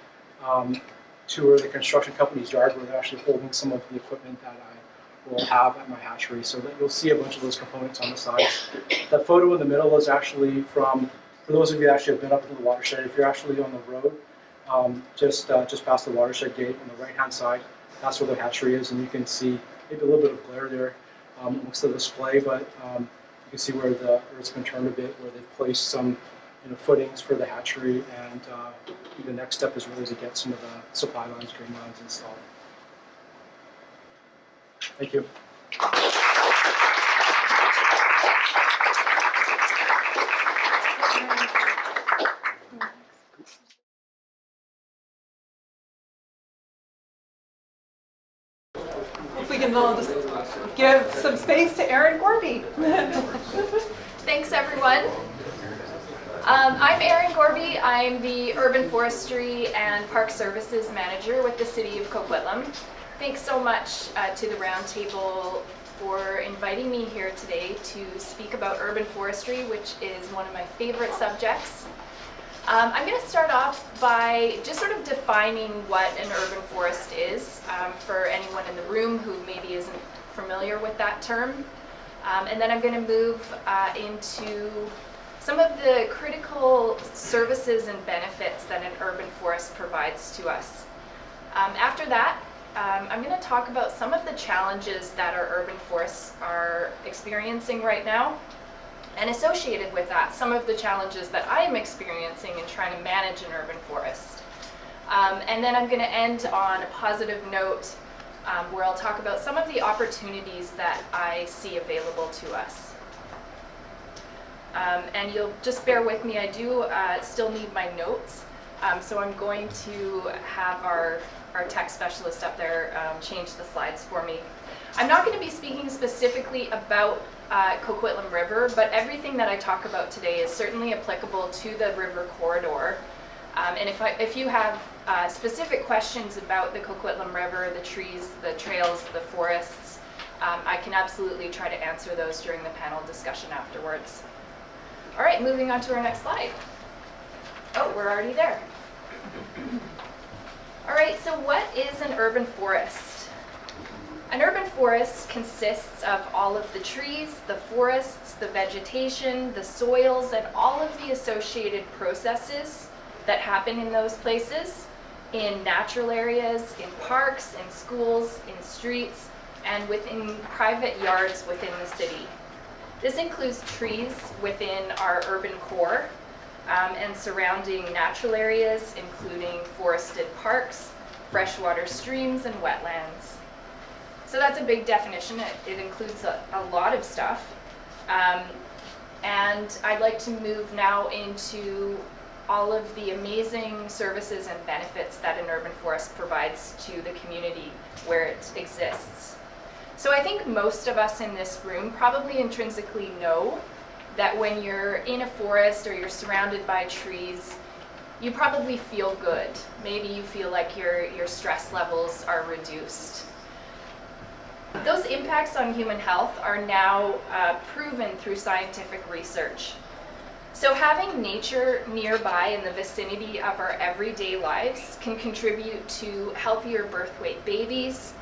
tour the construction company's yard where they're actually holding some of the equipment that I will have at my hatchery. So that you'll see a bunch of those components on the sides. That photo in the middle is actually from, for those of you that actually have been up into the watershed, if you're actually on the road, just past the watershed gate on the right-hand side, that's where the hatchery is, and you can see maybe a little bit of glare there amongst the display, but you can see where it's been turned a bit, where they've placed some footings for the hatchery, and the next step is really to get some of the supply lines, drain lines installed. Thank you. If we can all just give some space to Erin Gorby. Thanks, everyone. I'm Erin Gorby. I'm the Urban Forestry and Park Services Manager with the City of Coquitlam. Thanks so much to the Roundtable for inviting me here today to speak about urban forestry, which is one of my favorite subjects. I'm going to start off by just sort of defining what an urban forest is for anyone in the room who maybe isn't familiar with that term. And then I'm going to move into some of the critical services and benefits that an urban forest provides to us. After that, I'm going to talk about some of the challenges that our urban forests are experiencing right now, and associated with that, some of the challenges that I am experiencing in trying to manage an urban forest. And then I'm going to end on a positive note where I'll talk about some of the opportunities that I see available to us. And you'll just bear with me, I do still need my notes, so I'm going to have our tech specialist up there change the slides for me. I'm not going to be speaking specifically about Coquitlam River, but everything that I talk about today is certainly applicable to the river corridor. And if you have specific questions about the Coquitlam River, the trees, the trails, the forests, I can absolutely try to answer those during the panel discussion afterwards. All right, moving on to our next slide. Oh, we're already there. All right, so what is an urban forest? An urban forest consists of all of the trees, the forests, the vegetation, the soils, and all of the associated processes that happen in those places, in natural areas, in parks, in schools, in streets, and within private yards within the city. This includes trees within our urban core and surrounding natural areas, including forested parks, freshwater streams, and wetlands. So that's a big definition. It includes a lot of stuff. And I'd like to move now into all of the amazing services and benefits that an urban forest provides to the community where it exists. So I think most of us in this room probably intrinsically know that when you're in a forest or you're surrounded by trees, you probably feel good. Maybe you feel like your stress levels are reduced. Those impacts on human health are now proven through scientific research. So having nature nearby in the vicinity of our everyday lives can contribute to healthier birth weight babies,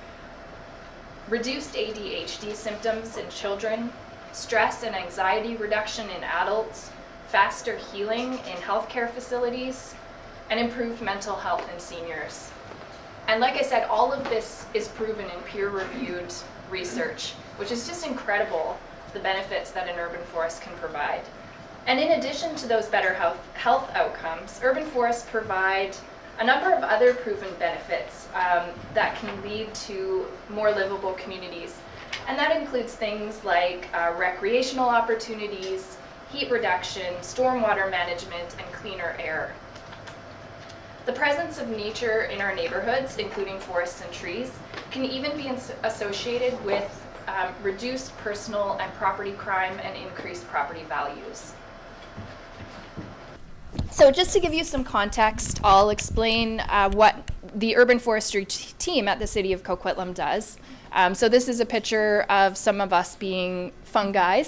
reduced ADHD symptoms in children, stress and anxiety reduction in adults, faster healing in healthcare facilities, and improved mental health in seniors. And like I said, all of this is proven in peer-reviewed research, which is just incredible, the benefits that an urban forest can provide. And in addition to those better health outcomes, urban forests provide a number of other proven benefits that can lead to more livable communities. And that includes things like recreational opportunities, heat reduction, stormwater management, and cleaner air. The presence of nature in our neighborhoods, including forests and trees, can even be associated with reduced personal and property crime and increased property values. So just to give you some context, I'll explain what the urban forestry team at the City of Coquitlam does. So this is a picture of some of us being fungi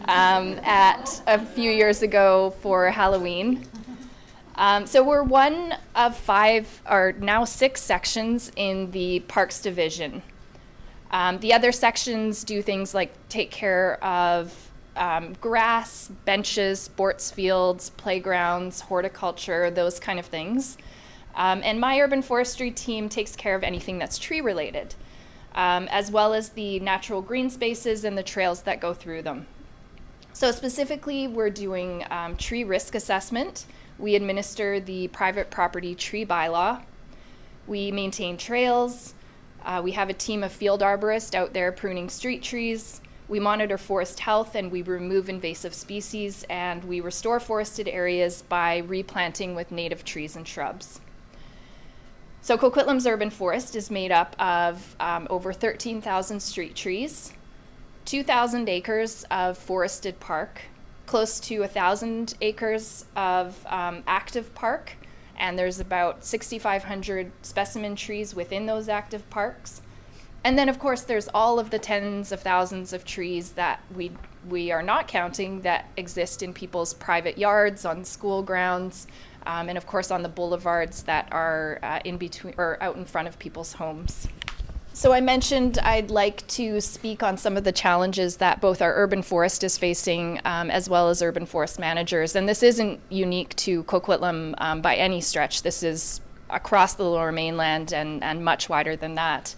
at a few years ago for Halloween. So we're one of 5, or now 6 sections in the Parks Division. The other sections do things like take care of grass, benches, sports fields, playgrounds, horticulture, those kind of things. And my urban forestry team takes care of anything that's tree related, as well as the natural green spaces and the trails that go through them. So specifically, we're doing tree risk assessment. We administer the private property tree bylaw. We maintain trails. We have a team of field arborists out there pruning street trees. We monitor forest health and we remove invasive species, and we restore forested areas by replanting with native trees and shrubs. So Coquitlam's urban forest is made up of over 13,000 street trees, 2,000 acres of forested park, close to 1,000 acres of active park, and there's about 6,500 specimen trees within those active parks. And then, of course, there's all of the tens of thousands of trees that we are not counting that exist in people's private yards, on school grounds, and of course on the boulevards that are in between or out in front of people's homes. So I mentioned I'd like to speak on some of the challenges that both our urban forest is facing as well as urban forest managers. And this isn't unique to Coquitlam by any stretch. This is across the Lower Mainland and much wider than that.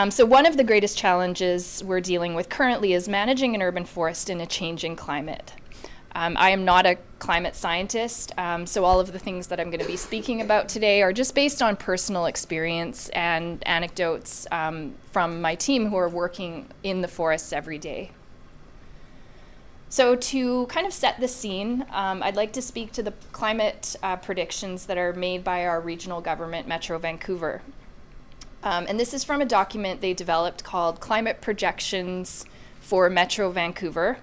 So one of the greatest challenges we're dealing with currently is managing an urban forest in a changing climate. I am not a climate scientist, so all of the things that I'm going to be speaking about today are just based on personal experience and anecdotes from my team who are working in the forests every day. So to kind of set the scene, I'd like to speak to the climate predictions that are made by our regional government, Metro Vancouver. And this is from a document they developed called Climate Projections for Metro Vancouver.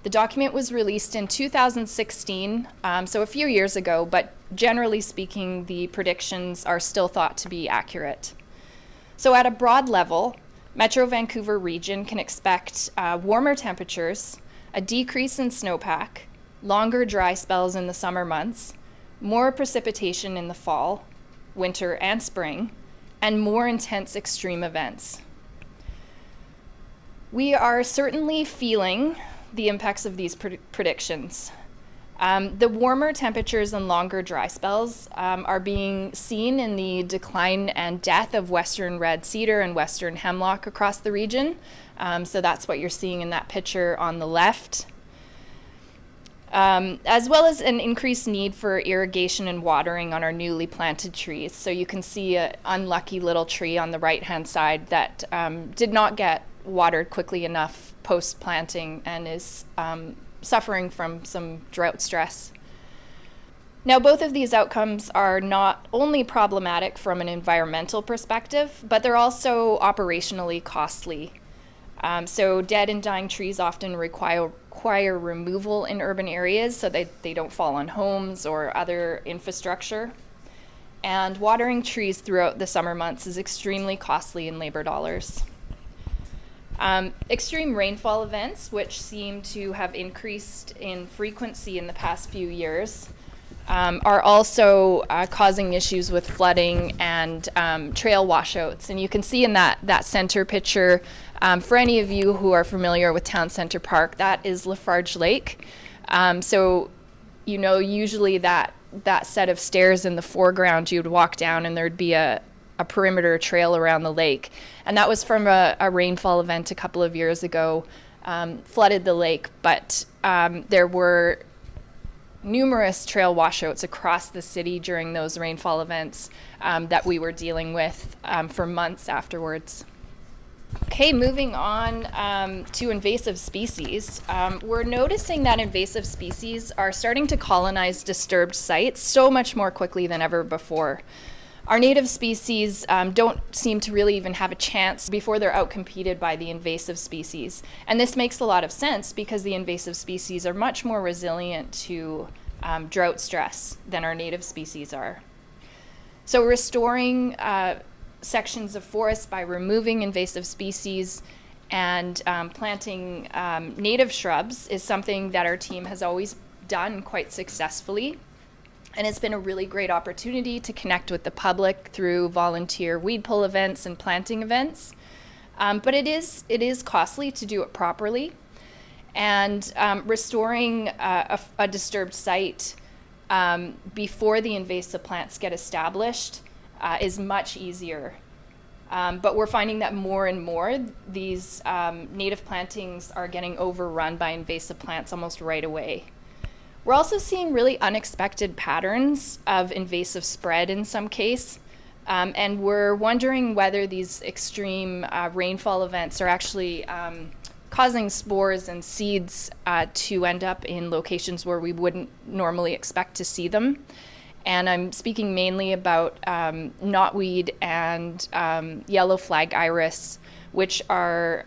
The document was released in 2016, so a few years ago, but generally speaking, the predictions are still thought to be accurate. So at a broad level, Metro Vancouver region can expect warmer temperatures, a decrease in snowpack, longer dry spells in the summer months, more precipitation in the fall, winter, and spring, and more intense extreme events. We are certainly feeling the impacts of these predictions. The warmer temperatures and longer dry spells are being seen in the decline and death of western red cedar and western hemlock across the region. So that's what you're seeing in that picture on the left. As well as an increased need for irrigation and watering on our newly planted trees. So you can see an unlucky little tree on the right-hand side that did not get watered quickly enough post-planting and is suffering from some drought stress. Now, both of these outcomes are not only problematic from an environmental perspective, but they're also operationally costly. So dead and dying trees often require removal in urban areas so they don't fall on homes or other infrastructure. And watering trees throughout the summer months is extremely costly in labor dollars. Extreme rainfall events, which seem to have increased in frequency in the past few years, are also causing issues with flooding and trail washouts. And you can see in that center picture, for any of you who are familiar with Town Center Park, that is Lafarge Lake. So, you know, usually that set of stairs in the foreground, you'd walk down and there'd be a perimeter trail around the lake. And that was from a rainfall event a couple of years ago, flooded the lake, but there were numerous trail washouts across the city during those rainfall events that we were dealing with for months afterwards. Okay, moving on to invasive species. We're noticing that invasive species are starting to colonize disturbed sites so much more quickly than ever before. Our native species don't seem to really even have a chance before they're outcompeted by the invasive species. And this makes a lot of sense because the invasive species are much more resilient to drought stress than our native species are. So restoring sections of forest by removing invasive species and planting native shrubs is something that our team has always done quite successfully. And it's been a really great opportunity to connect with the public through volunteer weed pull events and planting events. But it is costly to do it properly. And restoring a disturbed site before the invasive plants get established is much easier. But we're finding that more and more these native plantings are getting overrun by invasive plants almost right away. We're also seeing really unexpected patterns of invasive spread in some case, and we're wondering whether these extreme rainfall events are actually causing spores and seeds to end up in locations where we wouldn't normally expect to see them. And I'm speaking mainly about knotweed and yellow flag iris, which are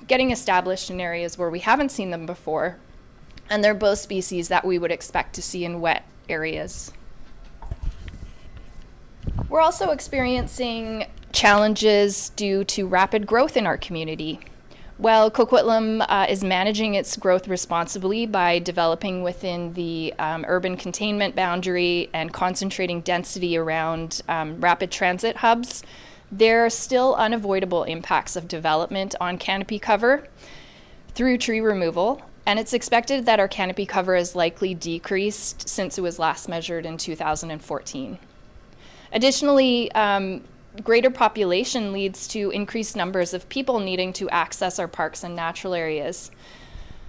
getting established in areas where we haven't seen them before. And they're both species that we would expect to see in wet areas. We're also experiencing challenges due to rapid growth in our community. Well, Coquitlam is managing its growth responsibly by developing within the urban containment boundary and concentrating density around rapid transit hubs. There are still unavoidable impacts of development on canopy cover through tree removal, and it's expected that our canopy cover has likely decreased since it was last measured in 2014. Additionally, greater population leads to increased numbers of people needing to access our parks and natural areas.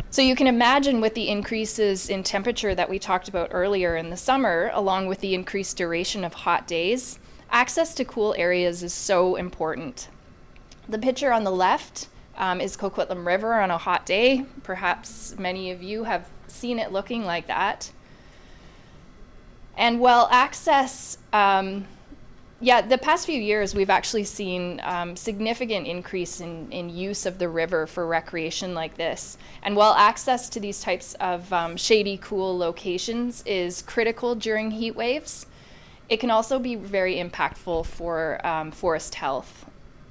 So you can imagine with the increases in temperature that we talked about earlier in the summer, along with the increased duration of hot days, access to cool areas is so important. The picture on the left is Coquitlam River on a hot day. Perhaps many of you have seen it looking like that. And while access, the past few years we've actually seen significant increase in use of the river for recreation like this. And while access to these types of shady, cool locations is critical during heat waves, it can also be very impactful for forest health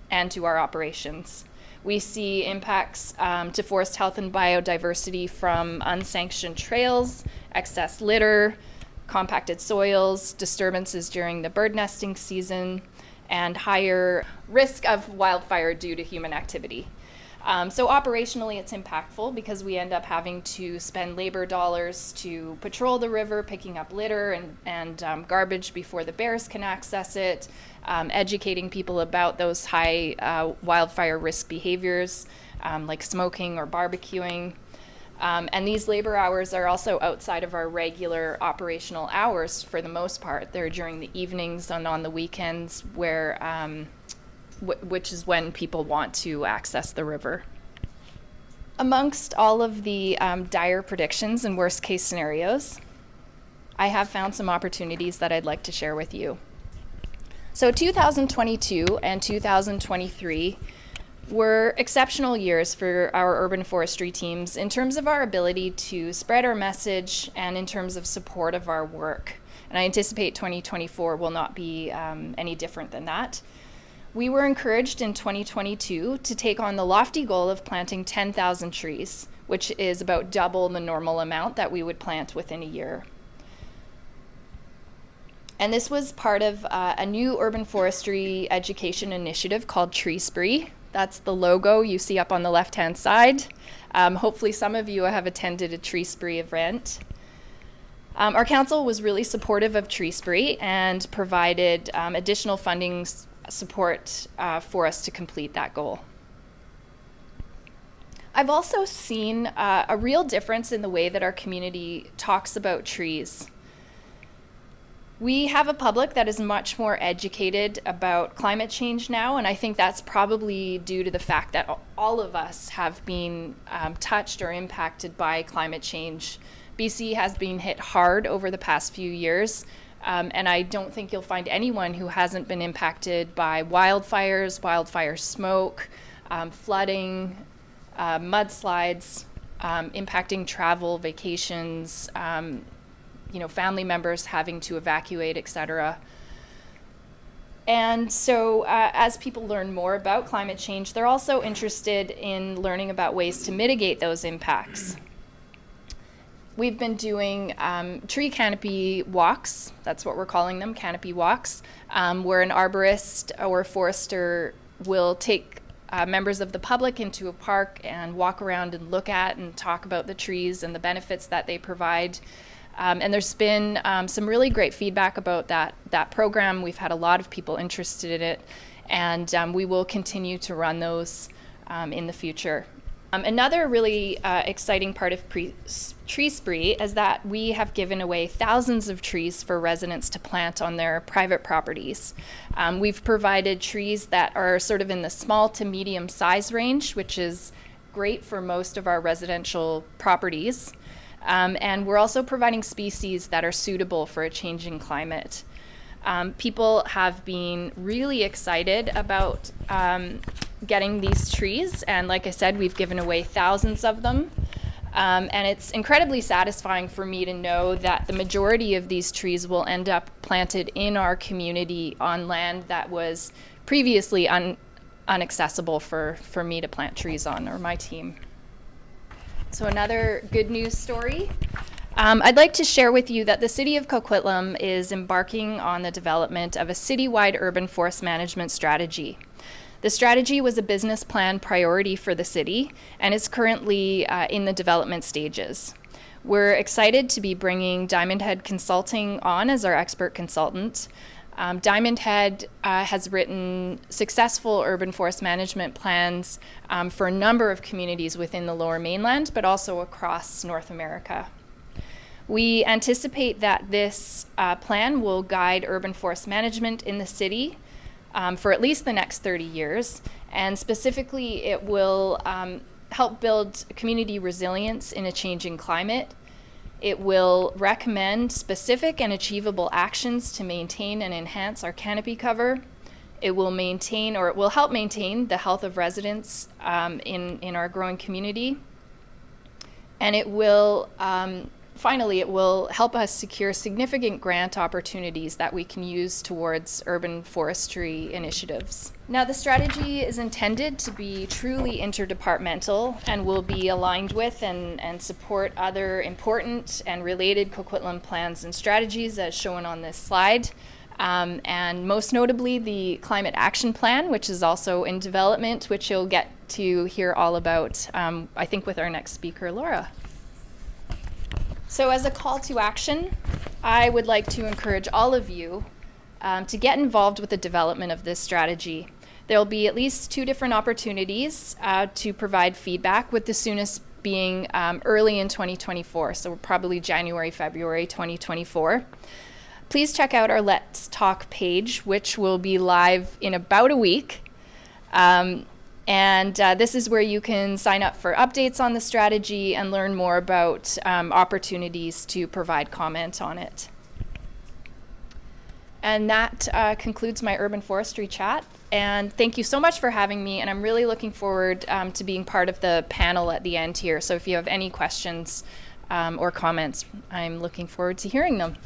and to our operations. We see impacts to forest health and biodiversity from unsanctioned trails, excess litter, compacted soils, disturbances during the bird nesting season, and higher risk of wildfire due to human activity. So operationally, it's impactful because we end up having to spend labor dollars to patrol the river, picking up litter and garbage before the bears can access it, educating people about those high wildfire risk behaviors like smoking or barbecuing. And these labor hours are also outside of our regular operational hours for the most part. They're during the evenings and on the weekends where which is when people want to access the river. Amongst all of the dire predictions and worst case scenarios, I have found some opportunities that I'd like to share with you. So 2022 and 2023 were exceptional years for our urban forestry teams in terms of our ability to spread our message and in terms of support of our work. And I anticipate 2024 will not be any different than that. We were encouraged in 2022 to take on the lofty goal of planting 10,000 trees, which is about double the normal amount that we would plant within a year. And this was part of a new urban forestry education initiative called Tree Spree. That's the logo you see up on the left-hand side. Hopefully some of you have attended a Tree Spree event. Our council was really supportive of Tree Spree and provided additional funding support for us to complete that goal. I've also seen a real difference in the way that our community talks about trees. We have a public that is much more educated about climate change now, and I think that's probably due to the fact that all of us have been touched or impacted by climate change. BC has been hit hard over the past few years, and I don't think you'll find anyone who hasn't been impacted by wildfires, wildfire smoke, flooding, mudslides, impacting travel, vacations, family members having to evacuate, etc. And so as people learn more about climate change, they're also interested in learning about ways to mitigate those impacts. We've been doing tree canopy walks, that's what we're calling them, canopy walks, where an arborist or forester will take members of the public into a park and walk around and look at and talk about the trees and the benefits that they provide. And there's been some really great feedback about that program. We've had a lot of people interested in it, and we will continue to run those in the future. Another really exciting part of Tree Spree is that we have given away thousands of trees for residents to plant on their private properties. We've provided trees that are sort of in the small to medium size range, which is great for most of our residential properties. And we're also providing species that are suitable for a changing climate. People have been really excited about getting these trees, and like I said, we've given away thousands of them. And it's incredibly satisfying for me to know that the majority of these trees will end up planted in our community on land that was previously inaccessible for me to plant trees on, or my team. So another good news story. I'd like to share with you that the City of Coquitlam is embarking on the development of a citywide urban forest management strategy. The strategy was a business plan priority for the city and is currently in the development stages. We're excited to be bringing Diamond Head Consulting on as our expert consultant. Diamond Head has written successful urban forest management plans for a number of communities within the Lower Mainland, but also across North America. We anticipate that this plan will guide urban forest management in the city for at least the next 30 years, and specifically it will help build community resilience in a changing climate. It will recommend specific and achievable actions to maintain and enhance our canopy cover. It will maintain, or it will help maintain, the health of residents in our growing community. And it will, finally, it will help us secure significant grant opportunities that we can use towards urban forestry initiatives. Now, the strategy is intended to be truly interdepartmental and will be aligned with and support other important and related Coquitlam plans and strategies as shown on this slide. and most notably the Climate Action Plan, which is also in development, which you'll get to hear all about, I think, with our next speaker, Laura. So as a call to action, I would like to encourage all of you to get involved with the development of this strategy. There will be at least 2 different opportunities to provide feedback, with the soonest being early in 2024, so probably January, February 2024. Please check out our Let's Talk page, which will be live in about a week. This is where you can sign up for updates on the strategy and learn more about opportunities to provide comment on it. And that concludes my urban forestry chat. And thank you so much for having me. And I'm really looking forward to being part of the panel at the end here. So if you have any questions or comments, I'm looking forward to hearing them.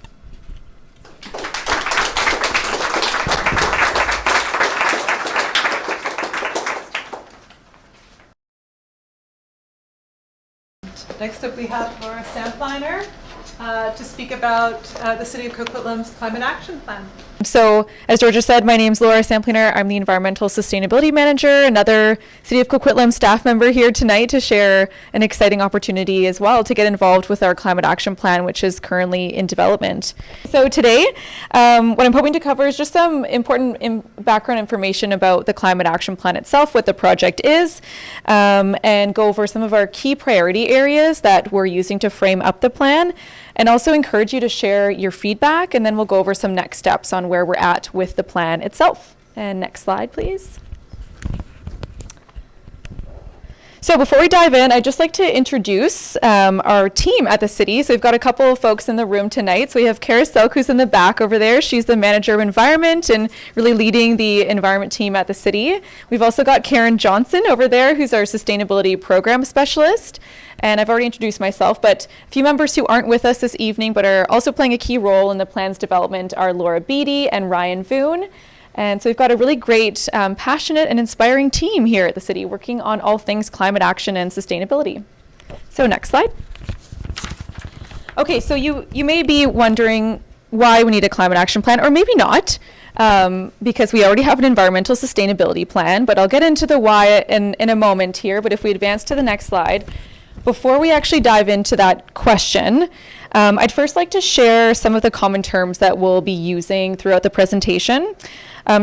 Next up, we have Laura Sampliner to speak about the City of Coquitlam's Climate Action Plan. So, as Georgia said, my name's Laura Sampliner. I'm the Environmental Sustainability Manager, another City of Coquitlam staff member here tonight to share an exciting opportunity as well to get involved with our Climate Action Plan, which is currently in development. So today, what I'm hoping to cover is just some important background information about the Climate Action Plan itself, what the project is, and go over some of our key priority areas that we're using to frame up the plan, and also encourage you to share your feedback, and then we'll go over some next steps on where we're at with the plan itself. And next slide, please. So before we dive in, I'd just like to introduce our team at the city. So we've got a couple of folks in the room tonight. So we have Kara Silk, who's in the back over there. She's the manager of environment and really leading the environment team at the city. We've also got Karen Johnson over there, who's our sustainability program specialist. And I've already introduced myself, but a few members who aren't with us this evening but are also playing a key role in the plan's development are Laura Beatty and Ryan Voon. And so we've got a really great, passionate and inspiring team here at the city working on all things climate action and sustainability. So next slide. Okay, so you may be wondering why we need a climate action plan, or maybe not, because we already have an environmental sustainability plan, but I'll get into the why in a moment here. But if we advance to the next slide, before we actually dive into that question, I'd first like to share some of the common terms that we'll be using throughout the presentation.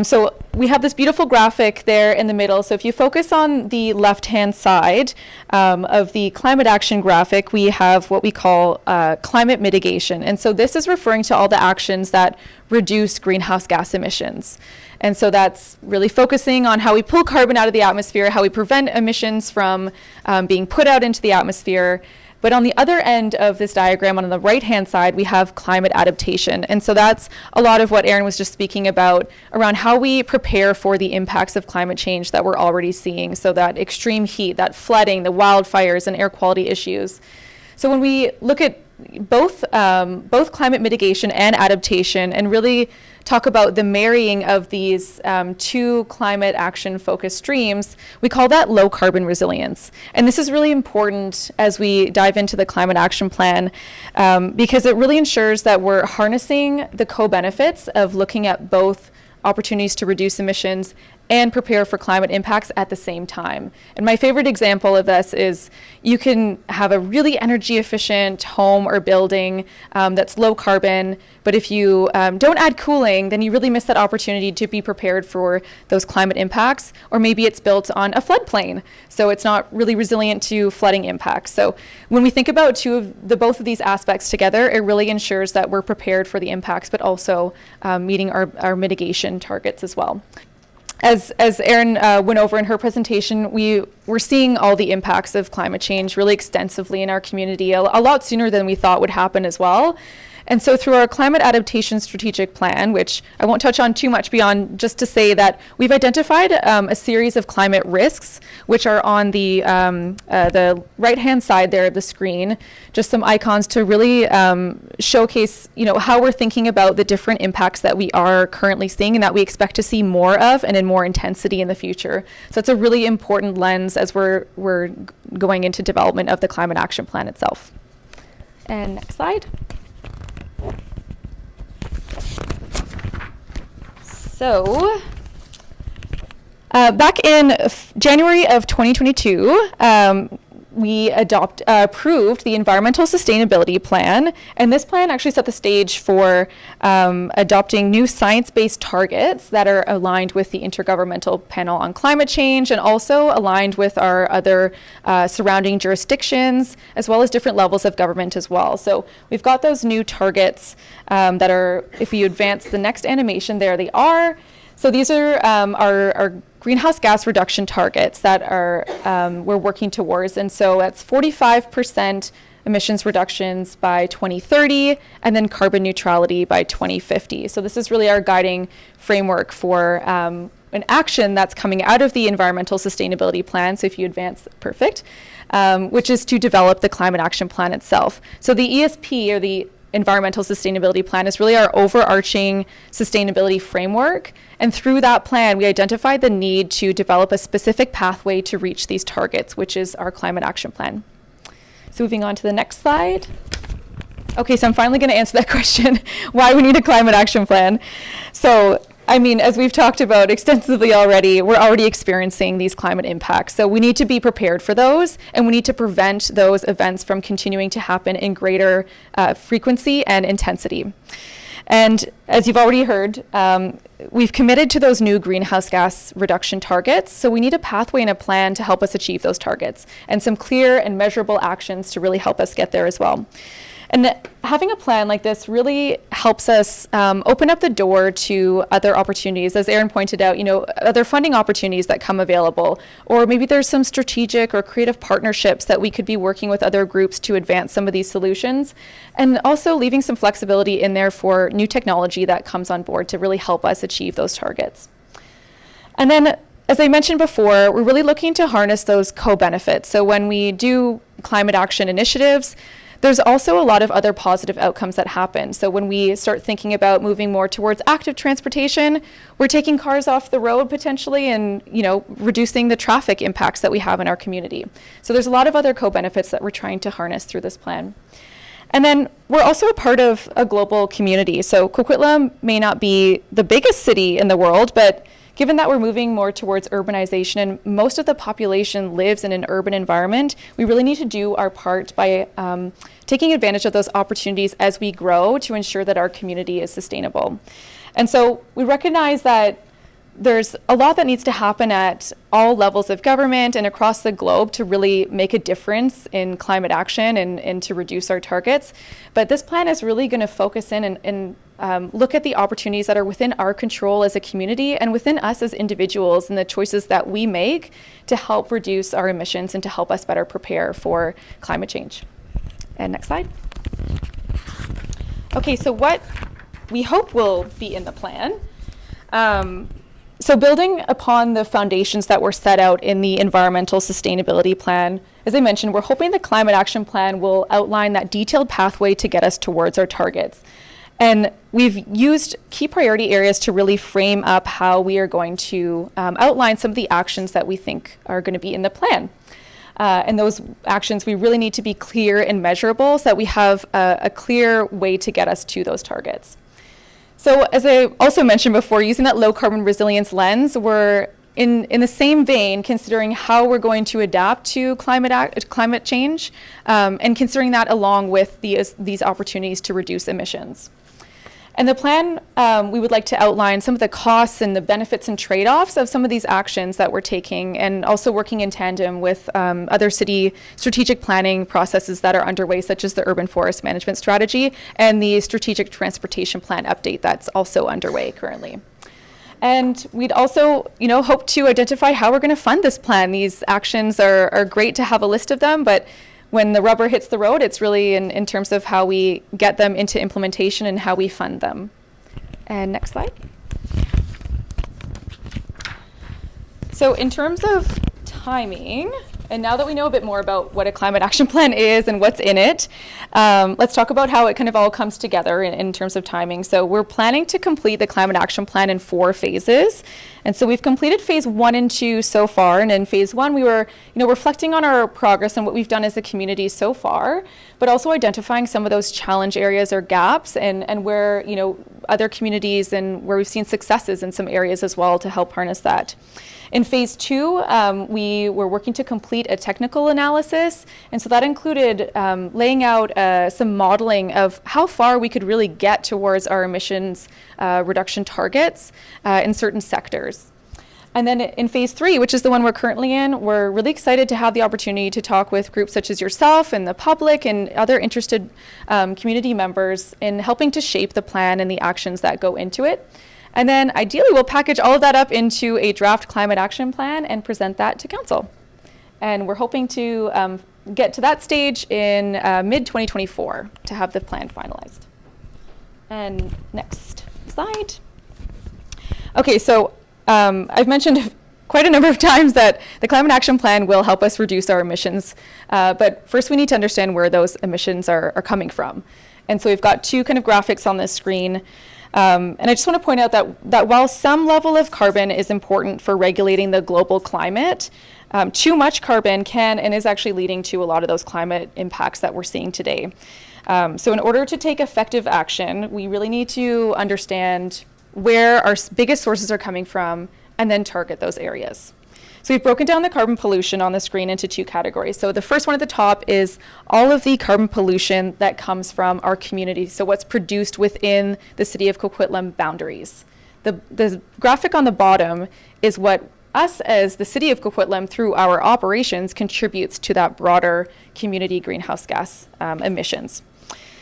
So we have this beautiful graphic there in the middle. So if you focus on the left-hand side of the climate action graphic, we have what we call climate mitigation. And so this is referring to all the actions that reduce greenhouse gas emissions. And so that's really focusing on how we pull carbon out of the atmosphere, how we prevent emissions from being put out into the atmosphere. But on the other end of this diagram, on the right-hand side, we have climate adaptation. And so that's a lot of what Aaron was just speaking about around how we prepare for the impacts of climate change that we're already seeing. So that extreme heat, that flooding, the wildfires, and air quality issues. So when we look at both climate mitigation and adaptation and really talk about the marrying of these 2 climate action focused streams, we call that low carbon resilience. And this is really important as we dive into the climate action plan because it really ensures that we're harnessing the co-benefits of looking at both opportunities to reduce emissions and prepare for climate impacts at the same time. And my favorite example of this is you can have a really energy efficient home or building that's low carbon, but if you don't add cooling, then you really miss that opportunity to be prepared for those climate impacts. Or maybe it's built on a floodplain, so it's not really resilient to flooding impacts. So when we think about both of these aspects together, it really ensures that we're prepared for the impacts, but also meeting our mitigation targets as well. As Erin went over in her presentation, we're seeing all the impacts of climate change really extensively in our community, a lot sooner than we thought would happen as well. And so through our climate adaptation strategic plan, which I won't touch on too much beyond just to say that we've identified a series of climate risks, which are on the right-hand side there of the screen, just some icons to really showcase, how we're thinking about the different impacts that we are currently seeing and that we expect to see more of and in more intensity in the future. So it's a really important lens as we're going into development of the climate action plan itself. And next slide. So, back in January of 2022, we approved the Environmental Sustainability Plan, and this plan actually set the stage for adopting new science-based targets that are aligned with the Intergovernmental Panel on Climate Change and also aligned with our other surrounding jurisdictions, as well as different levels of government as well. So we've got those new targets that are, if you advance the next animation, there they are. So these are our greenhouse gas reduction targets that are we're working towards, and so that's 45% emissions reductions by 2030, and then carbon neutrality by 2050. So this is really our guiding framework for an action that's coming out of the Environmental Sustainability Plan. So if you advance, perfect, which is to develop the Climate Action Plan itself. So the ESP, or the Environmental Sustainability Plan, is really our overarching sustainability framework. And through that plan, we identified the need to develop a specific pathway to reach these targets, which is our Climate Action Plan. So moving on to the next slide. Okay, so I'm finally going to answer that question, why we need a Climate Action Plan. So, I mean, as we've talked about extensively already, we're already experiencing these climate impacts. So we need to be prepared for those, and we need to prevent those events from continuing to happen in greater frequency and intensity. And as you've already heard, we've committed to those new greenhouse gas reduction targets. So we need a pathway and a plan to help us achieve those targets, and some clear and measurable actions to really help us get there as well. And having a plan like this really helps us open up the door to other opportunities. As Aaron pointed out, other funding opportunities that come available, or maybe there's some strategic or creative partnerships that we could be working with other groups to advance some of these solutions, and also leaving some flexibility in there for new technology that comes on board to really help us achieve those targets. And then, as I mentioned before, we're really looking to harness those co-benefits. So when we do climate action initiatives, there's also a lot of other positive outcomes that happen. So when we start thinking about moving more towards active transportation, we're taking cars off the road potentially, and reducing the traffic impacts that we have in our community. So there's a lot of other co-benefits that we're trying to harness through this plan. And then we're also a part of a global community. So Coquitlam may not be the biggest city in the world, but given that we're moving more towards urbanization and most of the population lives in an urban environment, we really need to do our part by taking advantage of those opportunities as we grow to ensure that our community is sustainable. And so we recognize that there's a lot that needs to happen at all levels of government and across the globe to really make a difference in climate action and to reduce our targets. But this plan is really going to focus in and look at the opportunities that are within our control as a community and within us as individuals, and the choices that we make to help reduce our emissions and to help us better prepare for climate change. And next slide. Okay, so what we hope will be in the plan. So building upon the foundations that were set out in the Environmental Sustainability Plan, as I mentioned, we're hoping the Climate Action Plan will outline that detailed pathway to get us towards our targets. And we've used key priority areas to really frame up how we are going to outline some of the actions that we think are going to be in the plan. And those actions, we really need to be clear and measurable so that we have a clear way to get us to those targets. So as I also mentioned before, using that low carbon resilience lens, we're in the same vein considering how we're going to adapt to climate change, and considering that along with these opportunities to reduce emissions. And the plan, we would like to outline some of the costs and the benefits and trade-offs of some of these actions that we're taking, and also working in tandem with other city strategic planning processes that are underway, such as the Urban Forest Management Strategy and the Strategic Transportation Plan update that's also underway currently. And we'd also, hope to identify how we're going to fund this plan. These actions are great to have a list of them, but when the rubber hits the road, it's really in terms of how we get them into implementation and how we fund them. And next slide. So in terms of timing, and now that we know a bit more about what a climate action plan is and what's in it, let's talk about how it kind of all comes together in terms of timing. So we're planning to complete the climate action plan in 4 phases. And so we've completed phase 1 and 2 so far. And in phase 1, we were, reflecting on our progress and what we've done as a community so far, but also identifying some of those challenge areas or gaps and where, other communities and where we've seen successes in some areas as well to help harness that. In phase 2, we were working to complete a technical analysis, and so that included laying out some modeling of how far we could really get towards our emissions reduction targets in certain sectors. And then in phase 3, which is the one we're currently in, we're really excited to have the opportunity to talk with groups such as yourself and the public and other interested community members in helping to shape the plan and the actions that go into it. And then ideally we'll package all of that up into a draft climate action plan and present that to council. And we're hoping to get to that stage in mid-2024 to have the plan finalized. And next slide. Okay, so I've mentioned quite a number of times that the climate action plan will help us reduce our emissions. But first we need to understand where those emissions are coming from. And so we've got two kind of graphics on this screen. And I just want to point out that while some level of carbon is important for regulating the global climate, too much carbon can and is actually leading to a lot of those climate impacts that we're seeing today. So in order to take effective action, we really need to understand where our biggest sources are coming from and then target those areas. So we've broken down the carbon pollution on the screen into two categories. So the first one at the top is all of the carbon pollution that comes from our community. So what's produced within the city of Coquitlam boundaries. The graphic on the bottom is what us as the city of Coquitlam through our operations contributes to that broader community greenhouse gas emissions.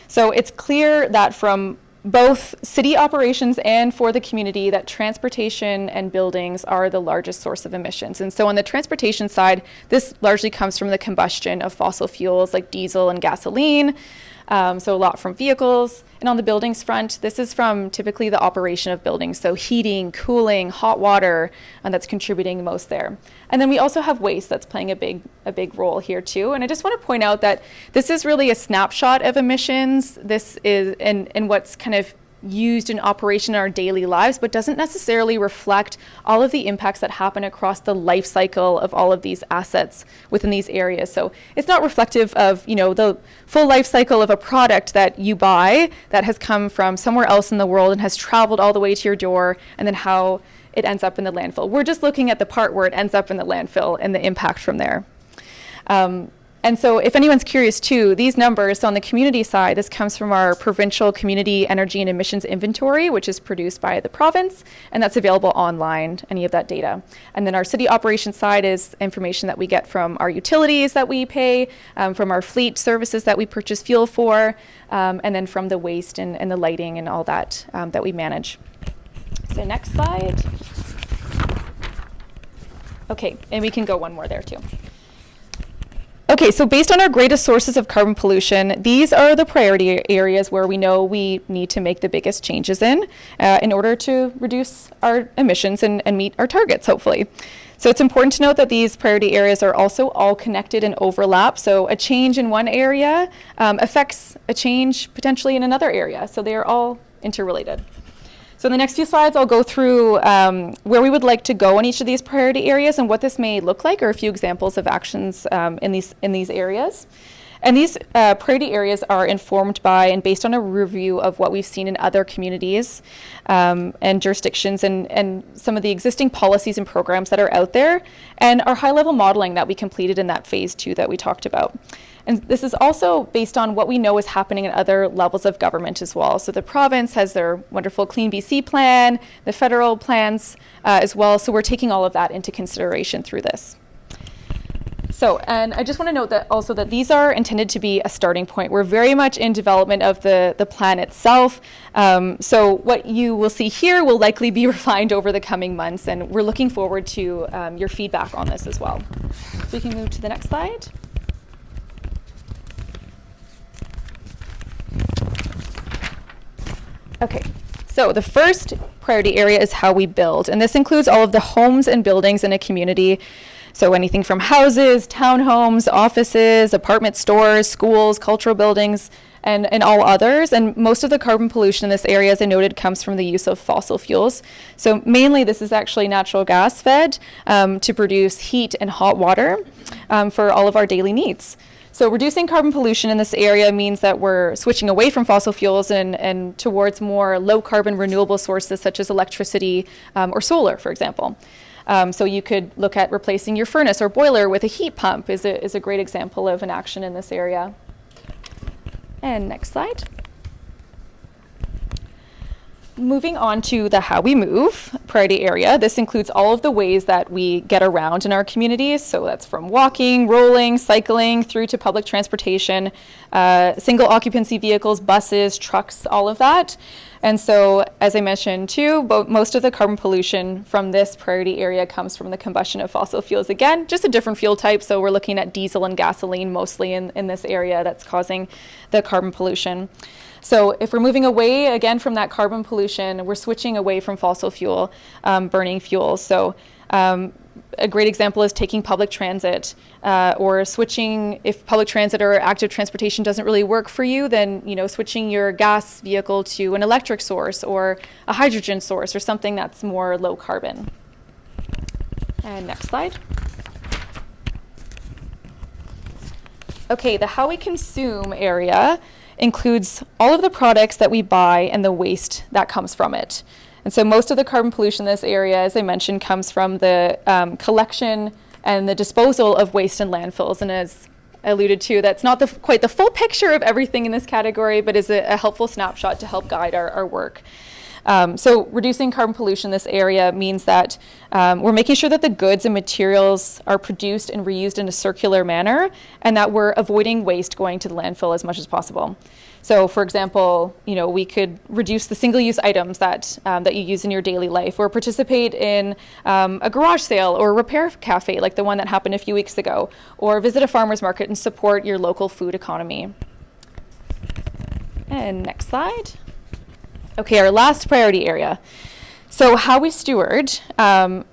So it's clear that from both city operations and for the community that transportation and buildings are the largest source of emissions. And so on the transportation side, this largely comes from the combustion of fossil fuels like diesel and gasoline. So a lot from vehicles. And on the buildings front, this is from typically the operation of buildings. So heating, cooling, hot water, and that's contributing most there. And then we also have waste that's playing a big role here too. And I just want to point out that this is really a snapshot of emissions. This is and what's kind of used in operation in our daily lives, but doesn't necessarily reflect all of the impacts that happen across the life cycle of all of these assets within these areas. So it's not reflective of, the full life cycle of a product that you buy that has come from somewhere else in the world and has traveled all the way to your door, and then how it ends up in the landfill. We're just looking at the part where it ends up in the landfill and the impact from there. And so if anyone's curious too, these numbers on the community side, this comes from our provincial community energy and emissions inventory, which is produced by the province, and that's available online, any of that data. And then our city operations side is information that we get from our utilities that we pay, from our fleet services that we purchase fuel for, and then from the waste and the lighting and all that that we manage. So next slide. Okay, and we can go one more there too. Okay, so based on our greatest sources of carbon pollution, these are the priority areas where we know we need to make the biggest changes in order to reduce our emissions and meet our targets, hopefully. So it's important to note that these priority areas are also all connected and overlap. So a change in one area affects a change potentially in another area. So they are all interrelated. So in the next few slides, I'll go through where we would like to go in each of these priority areas and what this may look like, or a few examples of actions in these areas. And these priority areas are informed by and based on a review of what we've seen in other communities and jurisdictions and some of the existing policies and programs that are out there, and our high-level modeling that we completed in that phase 2 that we talked about. And this is also based on what we know is happening at other levels of government as well. So the province has their wonderful Clean BC plan, the federal plans as well. So we're taking all of that into consideration through this. So, and I just want to note that also that these are intended to be a starting point. We're very much in development of the plan itself. So what you will see here will likely be refined over the coming months, and we're looking forward to your feedback on this as well. So we can move to the next slide. Okay, so the first priority area is how we build, and this includes all of the homes and buildings in a community. So anything from houses, townhomes, offices, apartment stores, schools, cultural buildings, and all others. And most of the carbon pollution in this area, as I noted, comes from the use of fossil fuels. So mainly this is actually natural gas fed to produce heat and hot water for all of our daily needs. So reducing carbon pollution in this area means that we're switching away from fossil fuels and towards more low carbon renewable sources such as electricity or solar, for example. So you could look at replacing your furnace or boiler with a heat pump is a great example of an action in this area. And next slide. Moving on to the how we move priority area. This includes all of the ways that we get around in our communities. So that's from walking, rolling, cycling, through to public transportation, single occupancy vehicles, buses, trucks, all of that. And so, as I mentioned too, most of the carbon pollution from this priority area comes from the combustion of fossil fuels. Again, just a different fuel type. So we're looking at diesel and gasoline mostly in this area that's causing the carbon pollution. So if we're moving away again from that carbon pollution, we're switching away from fossil fuel burning fuels. So a great example is taking public transit or switching, if public transit or active transportation doesn't really work for you, then switching your gas vehicle to an electric source or a hydrogen source or something that's more low carbon. And next slide. Okay, the how we consume area includes all of the products that we buy and the waste that comes from it. And so most of the carbon pollution in this area, as I mentioned, comes from the collection and the disposal of waste in landfills. And as I alluded to, that's not quite the full picture of everything in this category, but is a helpful snapshot to help guide our work. So reducing carbon pollution in this area means that we're making sure that the goods and materials are produced and reused in a circular manner, and that we're avoiding waste going to the landfill as much as possible. So, for example, we could reduce the single-use items that you use in your daily life, or participate in a garage sale or a repair cafe like the one that happened a few weeks ago, or visit a farmer's market and support your local food economy. And next slide. Okay, our last priority area. So how we steward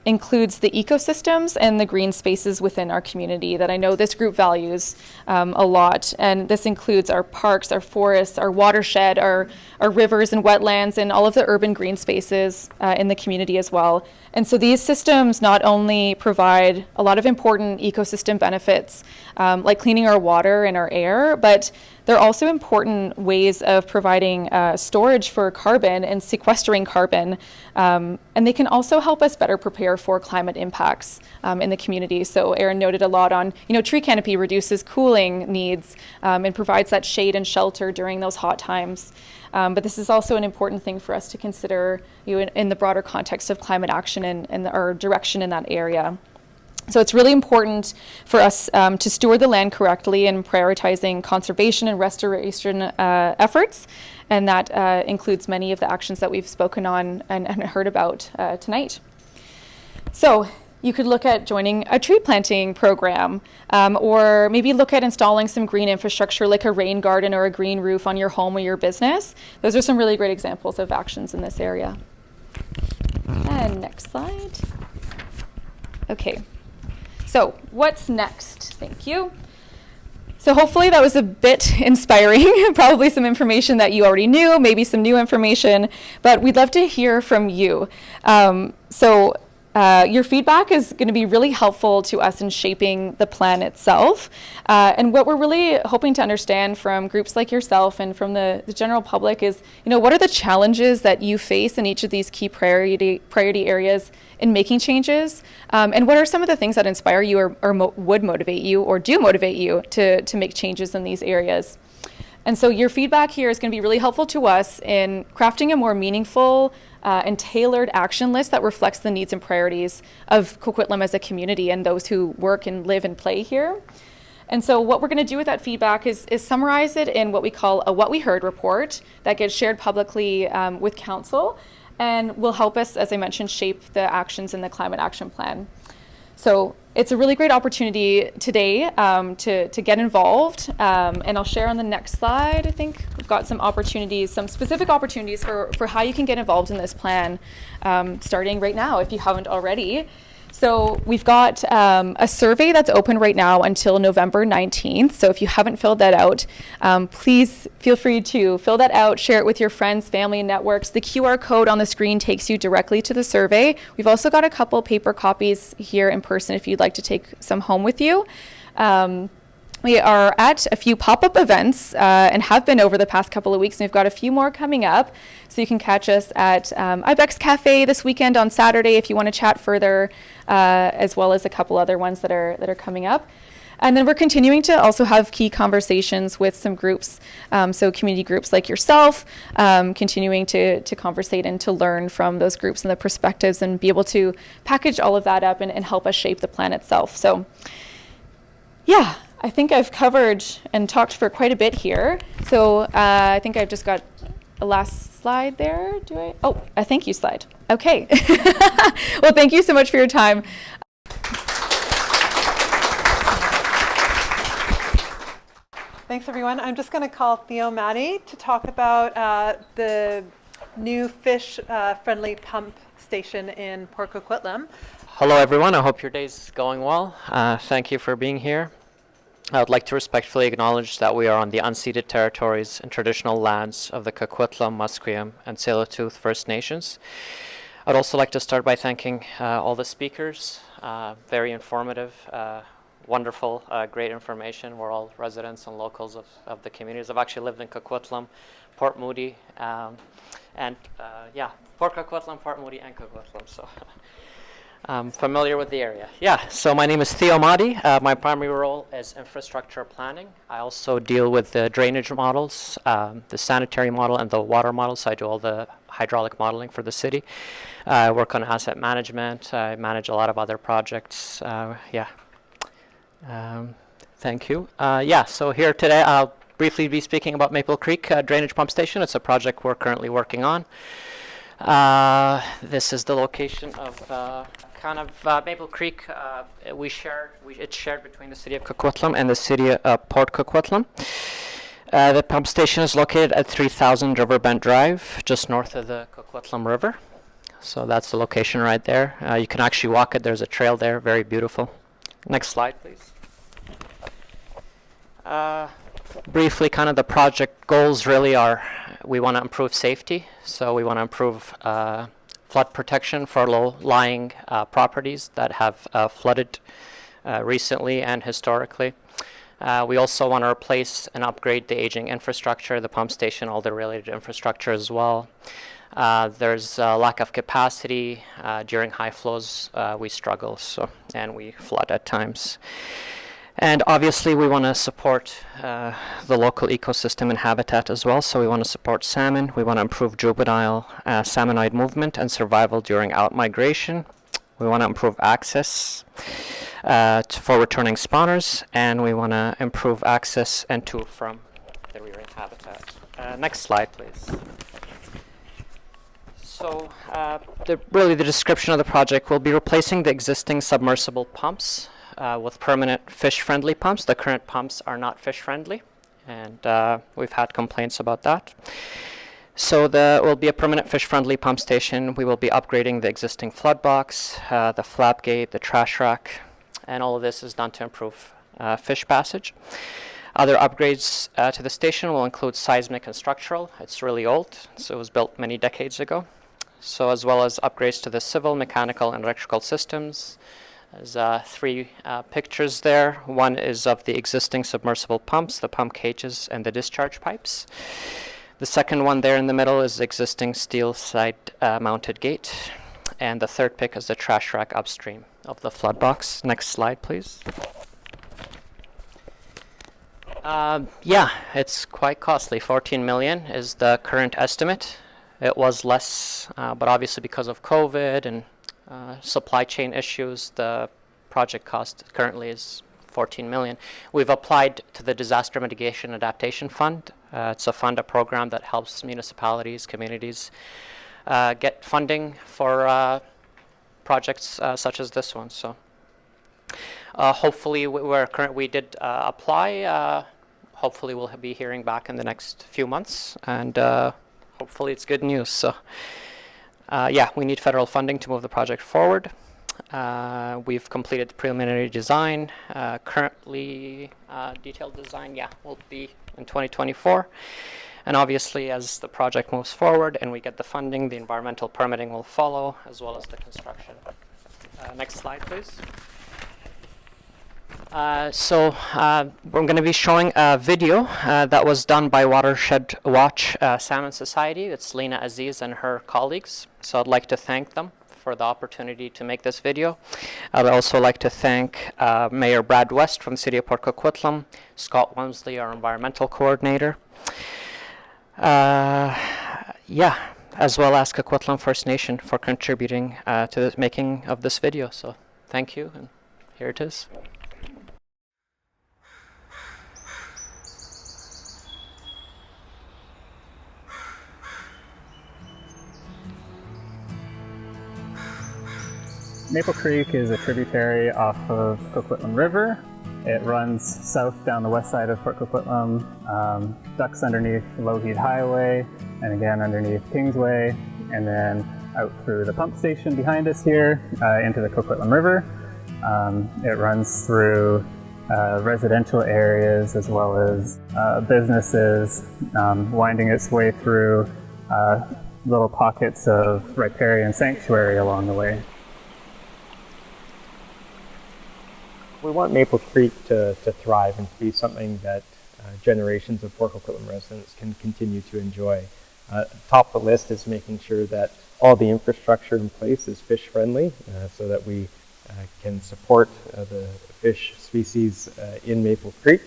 includes the ecosystems and the green spaces within our community that I know this group values a lot. And this includes our parks, our forests, our watershed, our rivers and wetlands, and all of the urban green spaces in the community as well. And so these systems not only provide a lot of important ecosystem benefits, like cleaning our water and our air, but they're also important ways of providing storage for carbon and sequestering carbon. And they can also help us better prepare for climate impacts in the community. So Aaron noted a lot on, tree canopy reduces cooling needs and provides that shade and shelter during those hot times. But this is also an important thing for us to consider in the broader context of climate action and our direction in that area. So it's really important for us to steward the land correctly and prioritizing conservation and restoration efforts. And that includes many of the actions that we've spoken on and heard about tonight. So you could look at joining a tree planting program, or maybe look at installing some green infrastructure like a rain garden or a green roof on your home or your business. Those are some really great examples of actions in this area. And next slide. Okay. So what's next? Thank you. So hopefully that was a bit inspiring, probably some information that you already knew, maybe some new information, but we'd love to hear from you. Your feedback is going to be really helpful to us in shaping the plan itself. And what we're really hoping to understand from groups like yourself and from the general public is, what are the challenges that you face in each of these key priority areas in making changes? And what are some of the things that inspire you or would motivate you or do motivate you to make changes in these areas? And so your feedback here is going to be really helpful to us in crafting a more meaningful and tailored action list that reflects the needs and priorities of Coquitlam as a community and those who work and live and play here. And so what we're going to do with that feedback is summarize it in what we call a What We Heard report that gets shared publicly with Council and will help us, as I mentioned, shape the actions in the Climate Action Plan. So it's a really great opportunity today to get involved, and I'll share on the next slide. I think we've got some specific opportunities for how you can get involved in this plan, starting right now if you haven't already. So we've got a survey that's open right now until November 19th. So if you haven't filled that out, please feel free to fill that out, share it with your friends, family, and networks. The QR code on the screen takes you directly to the survey. We've also got a couple paper copies here in person if you'd like to take some home with you. we are at a few pop-up events and have been over the past couple of weeks, and we've got a few more coming up. So you can catch us at Ibex Cafe this weekend on Saturday if you want to chat further, as well as a couple other ones that are coming up. And then we're continuing to also have key conversations with some groups, so community groups like yourself, continuing to conversate and to learn from those groups and the perspectives and be able to package all of that up and help us shape the plan itself. So yeah, I think I've covered and talked for quite a bit here. So I think I've just got a last slide there. Do I? Oh, a thank you slide. Okay. Well, thank you so much for your time. Thanks, everyone. I'm just going to call Theo Maddie to talk about the new fish-friendly pump station in Port Coquitlam. Hello, everyone. I hope your day's going well. Thank you for being here. I would like to respectfully acknowledge that we are on the unceded territories and traditional lands of the Coquitlam, Musqueam, and Tsleil-Waututh First Nations. I'd also like to start by thanking all the speakers. Very informative. Wonderful, great information. We're all residents and locals of the communities. I've actually lived in Coquitlam, Port Moody, Port Coquitlam, Port Moody, and Coquitlam, so I'm familiar with the area. Yeah, so my name is Theo Mahdi. My primary role is infrastructure planning. I also deal with the drainage models, the sanitary model, and the water model, so I do all the hydraulic modeling for the city. I work on asset management. I manage a lot of other projects. Thank you. So here today I'll briefly be speaking about Maple Creek Drainage Pump Station. It's a project we're currently working on. This is the location of Maple Creek. It's shared between the city of Coquitlam and the city of Port Coquitlam. The pump station is located at 3000 Riverbend Drive, just north of the Coquitlam River. So that's the location right there. You can actually walk it. There's a trail there, very beautiful. Next slide, please. Briefly, kind of the project goals really are, we want to improve safety. So we want to improve flood protection for low-lying properties that have flooded recently and historically. We also want to replace and upgrade the aging infrastructure, the pump station, all the related infrastructure as well. There's a lack of capacity. During high flows, we struggle, and we flood at times. And obviously, we want to support the local ecosystem and habitat as well. So we want to support salmon. We want to improve juvenile salmonoid movement and survival during outmigration. We want to improve access for returning spawners, and we want to improve access and to from the rearing habitat. Next slide, please. So really the description of the project will be replacing the existing submersible pumps with permanent fish-friendly pumps. The current pumps are not fish-friendly, and we've had complaints about that. So there will be a permanent fish-friendly pump station. We will be upgrading the existing flood box, the flap gate, the trash rack, and all of this is done to improve fish passage. Other upgrades to the station will include seismic and structural. It's really old, so it was built many decades ago. So as well as upgrades to the civil, mechanical, and electrical systems. There's 3 pictures there. One is of the existing submersible pumps, the pump cages, and the discharge pipes. The second one there in the middle is the existing steel side mounted gate. And the third pic is the trash rack upstream of the flood box. Next slide, please. It's quite costly. 14 million is the current estimate. It was less, but obviously because of COVID and supply chain issues, the project cost currently is 14 million. We've applied to the Disaster Mitigation Adaptation Fund. It's a fund, a program that helps municipalities, communities get funding for projects such as this one. So hopefully we did apply. Hopefully we'll be hearing back in the next few months, and hopefully it's good news. So we need federal funding to move the project forward. We've completed the preliminary design. Currently, detailed design, will be in 2024. And obviously, as the project moves forward and we get the funding, the environmental permitting will follow, as well as the construction. Next slide, please. We're going to be showing a video that was done by Watershed Salmon Society. It's Lena Aziz and her colleagues. So I'd like to thank them for the opportunity to make this video. I'd also like to thank Mayor Brad West from the City of Port Coquitlam, Scott Wemsley, our environmental coordinator, as well as Coquitlam First Nation for contributing to the making of this video. So thank you, and here it is. Maple Creek is a tributary off of Coquitlam River. It runs south down the west side of Port Coquitlam, ducks underneath Lougheed Highway, and again underneath Kingsway, and then out through the pump station behind us here into the Coquitlam River. It runs through residential areas as well as businesses, winding its way through little pockets of riparian sanctuary along the way. We want Maple Creek to thrive and to be something that generations of Port Coquitlam residents can continue to enjoy. Top of the list is making sure that all the infrastructure in place is fish friendly so that we can support the fish species in Maple Creek.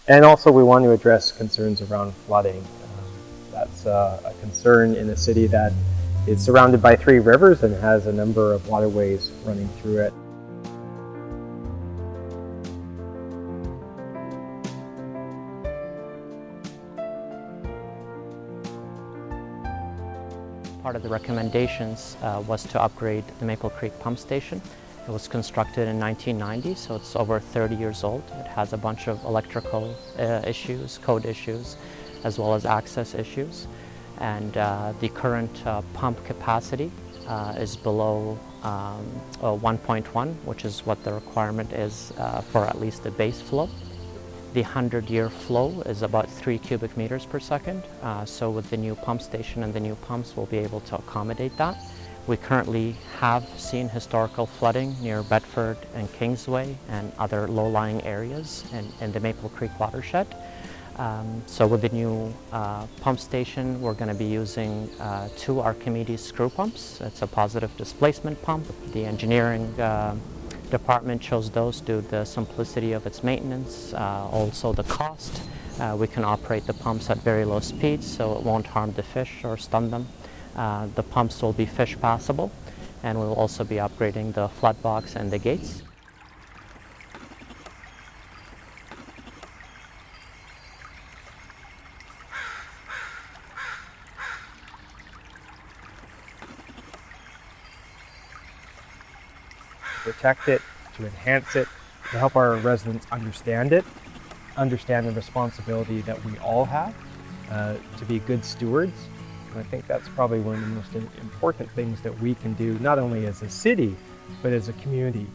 And also we want to address concerns around flooding. That's a concern in a city that is surrounded by 3 rivers and has a number of waterways running through it. Part of the recommendations was to upgrade the Maple Creek pump station. It was constructed in 1990, so it's over 30 years old. It has a bunch of electrical issues, code issues, as well as access issues. And the current pump capacity is below 1.1, which is what the requirement is for at least the base flow. The 100-year flow is about 3 cubic meters per second. So with the new pump station and the new pumps, we'll be able to accommodate that. We currently have seen historical flooding near Bedford and Kingsway and other low-lying areas in the Maple Creek watershed. So with the new pump station, we're going to be using 2 Archimedes screw pumps. It's a positive displacement pump. The engineering department chose those due to the simplicity of its maintenance, also the cost. We can operate the pumps at very low speeds, so it won't harm the fish or stun them. The pumps will be fish passable, and we'll also be upgrading the flood box and the gates. Protect it, to enhance it, to help our residents understand it, understand the responsibility that we all have to be good stewards. And I think that's probably one of the most important things that we can do, not only as a city, but as a community.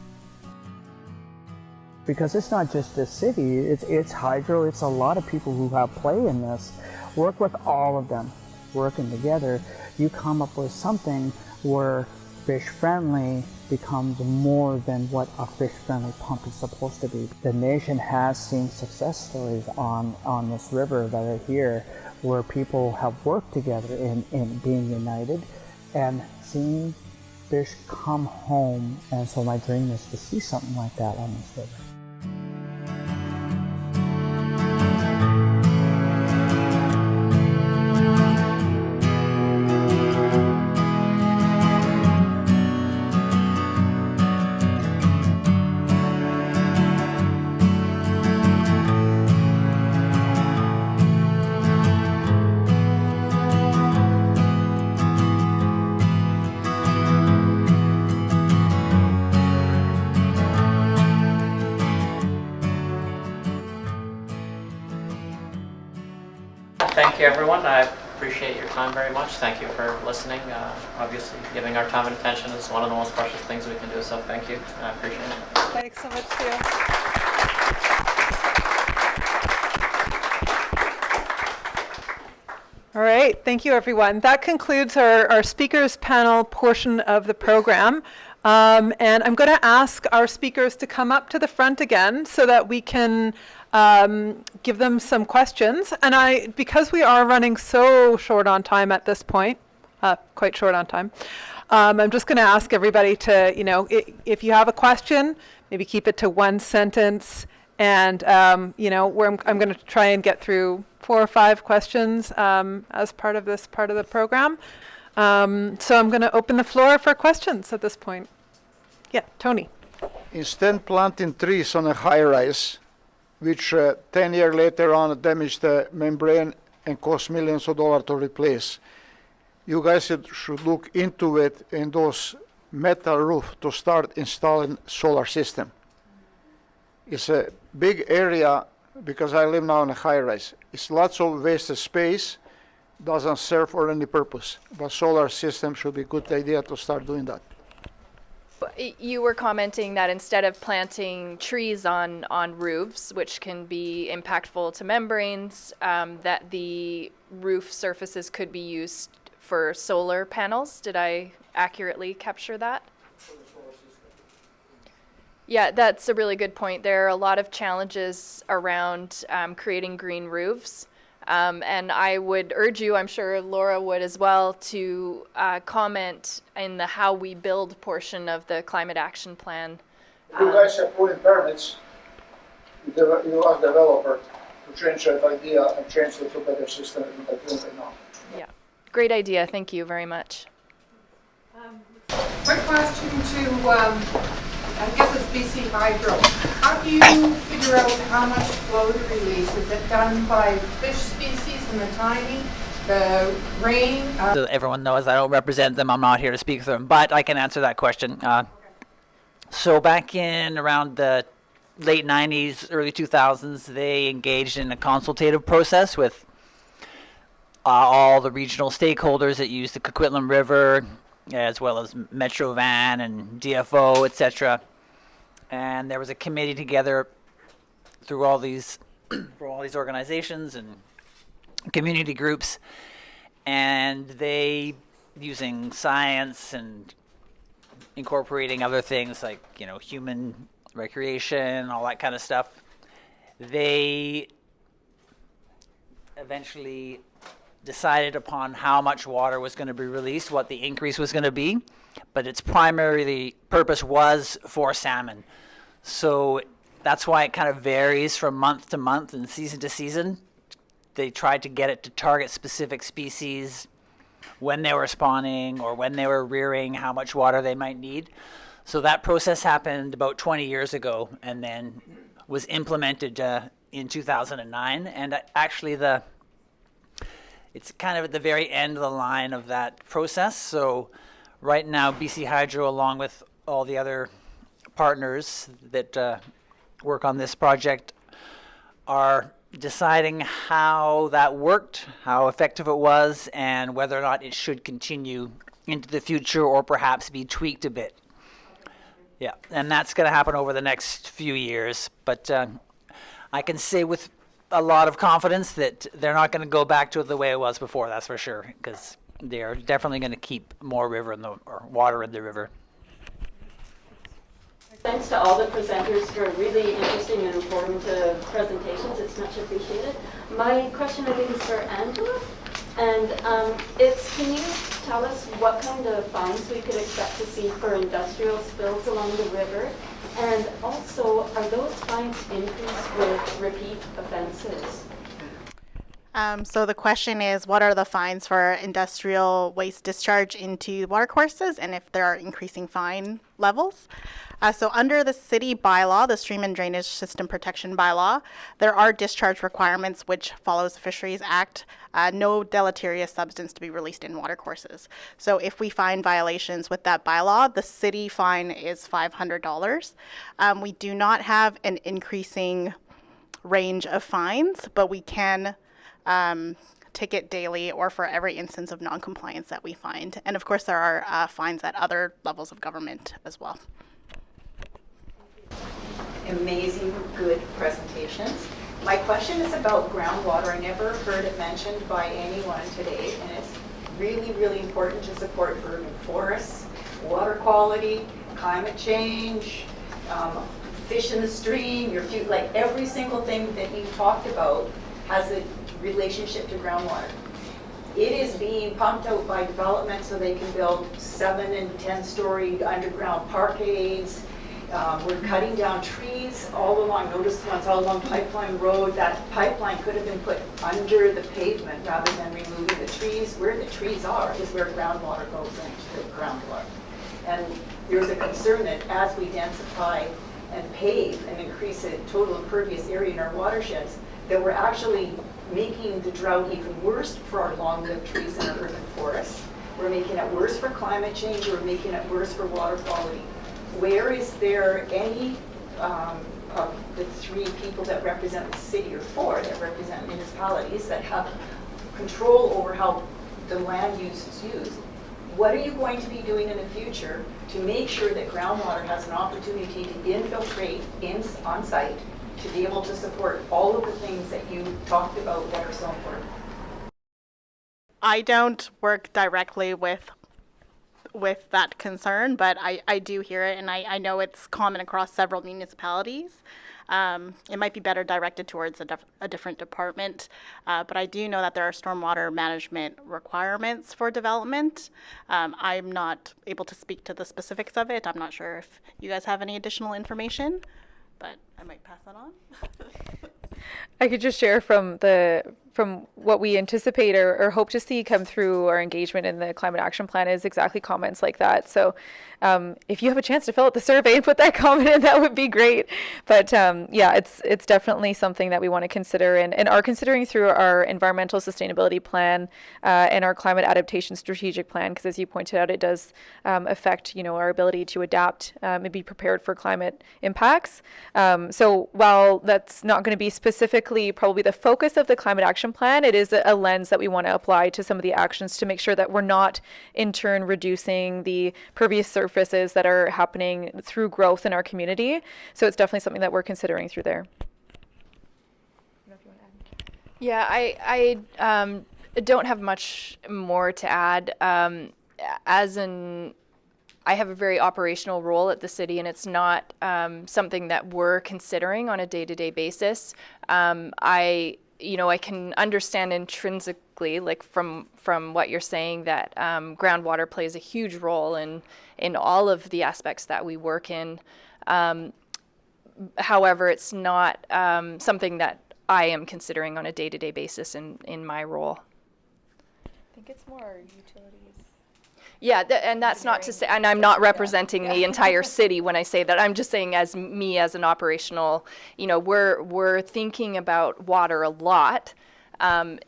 Because it's not just the city, it's hydro, it's a lot of people who have play in this. Work with all of them, working together, you come up with something where fish-friendly becomes more than what a fish-friendly pump is supposed to be. The nation has seen success stories on this river that are here where people have worked together in being united and seeing fish come home. And so my dream is to see something like that on this river. Thank you, everyone. I appreciate your time very much. Thank you for listening. Obviously, giving our time and attention is one of the most precious things we can do, so thank you. I appreciate it. Thanks so much, too. All right, thank you everyone. That concludes our speakers panel portion of the program. And I'm going to ask our speakers to come up to the front again so that we can give them some questions. And because we are running so short on time at this point, quite short on time, I'm just going to ask everybody to, if you have a question, maybe keep it to one sentence. And, I'm going to try and get through 4 or 5 questions as part of this part of the program. So I'm going to open the floor for questions at this point. Yeah, Tony. Instead planting trees on a high rise, which 10 years later on damage the membrane and cost millions of dollars to replace, you guys should look into it in those metal roof to start installing solar system. It's a big area because I live now in a high rise. It's lots of wasted space, doesn't serve for any purpose. But solar system should be a good idea to start doing that. You were commenting that instead of planting trees on roofs, which can be impactful to membranes, that the roof surfaces could be used for solar panels. Did I accurately capture that? Yeah, that's a really good point. There are a lot of challenges around creating green roofs. And I would urge you, I'm sure Laura would as well, to comment in the how we build portion of the climate action plan. You guys have put in permits, you ask developer to change that idea and change it to a better system than they're doing right now. Yeah, great idea. Thank you very much. Quick question to I guess it's BC Hydro. How do you figure out how much flow to release? Is it done by fish species and the tiny, the rain? So everyone knows I don't represent them. I'm not here to speak for them, but I can answer that question. So back in around the late 90s, early 2000s, they engaged in a consultative process with all the regional stakeholders that use the Coquitlam River, as well as Metro Van and DFO, etc. And there was a committee together through all these organizations and community groups, and they, using science and incorporating other things like human recreation, all that kind of stuff, they eventually decided upon how much water was going to be released, what the increase was going to be, but its primary purpose was for salmon. So that's why it kind of varies from month to month and season to season. They tried to get it to target specific species, when they were spawning or when they were rearing, how much water they might need. So that process happened about 20 years ago and then was implemented in 2009. And actually it's kind of at the very end of the line of that process. So right now, BC Hydro, along with all the other partners that work on this project, are deciding how that worked, how effective it was, and whether or not it should continue into the future or perhaps be tweaked a bit. Yeah, and that's going to happen over the next few years. But I can say with a lot of confidence that they're not going to go back to it the way it was before, that's for sure, because they're definitely going to keep more water in the river. Thanks to all the presenters for really interesting and informative presentations. It's much appreciated. My question, I think, is for Angela. And can you tell us what kind of fines we could expect to see for industrial spills along the river? And also, are those fines increased with repeat offenses? So the question is, what are the fines for industrial waste discharge into watercourses, and if there are increasing fine levels? So under the city bylaw, the Stream and Drainage System Protection Bylaw, there are discharge requirements which follows the Fisheries Act, no deleterious substance to be released in watercourses. So if we find violations with that bylaw, the city fine is $500. We do not have an increasing range of fines, but we can ticket daily or for every instance of non-compliance that we find. And of course, there are fines at other levels of government as well. Amazing, good presentations. My question is about groundwater. I never heard it mentioned by anyone today, and it's really, really important to support urban forests, water quality, climate change, fish in the stream, like every single thing that you talked about has a relationship to groundwater. It is being pumped out by development so they can build 7 and 10-story underground parkades. We're cutting down trees all along, notice the ones all along Pipeline Road. That pipeline could have been put under the pavement rather than removing the trees. Where the trees are is where groundwater goes into the groundwater. And there's a concern that as we densify and pave and increase the total impervious area in our watersheds, that we're actually making the drought even worse for our long-lived trees in our urban forests. We're making it worse for climate change, we're making it worse for water quality. Where is there any of the 3 people that represent the city, or 4 that represent municipalities, that have control over how the land use is used? What are you going to be doing in the future to make sure that groundwater has an opportunity to infiltrate on site to be able to support all of the things that you talked about that are so important? I don't work directly with that concern, but I do hear it, and I know it's common across several municipalities. It might be better directed towards a different department, but I do know that there are stormwater management requirements for development. I'm not able to speak to the specifics of it. I'm not sure if you guys have any additional information, but I might pass that on. I could just share from what we anticipate or hope to see come through our engagement in the climate action plan is exactly comments like that. So if you have a chance to fill out the survey and put that comment in, that would be great. But yeah, it's definitely something that we want to consider and are considering through our environmental sustainability plan and our climate adaptation strategic plan, because as you pointed out, it does affect our ability to adapt and be prepared for climate impacts. So while that's not going to be specifically probably the focus of the climate action plan, it is a lens that we want to apply to some of the actions to make sure that we're not in turn reducing the pervious surfaces that are happening through growth in our community. So it's definitely something that we're considering through there. Yeah, I don't have much more to add. I have a very operational role at the city, and it's not something that we're considering on a day-to-day basis. I can understand intrinsically, like from what you're saying, that groundwater plays a huge role in all of the aspects that we work in. However, it's not something that I am considering on a day-to-day basis in my role. I think it's more utilities. Yeah, and that's not to say, and I'm not representing the entire city when I say that. I'm just saying as me as an operational, we're thinking about water a lot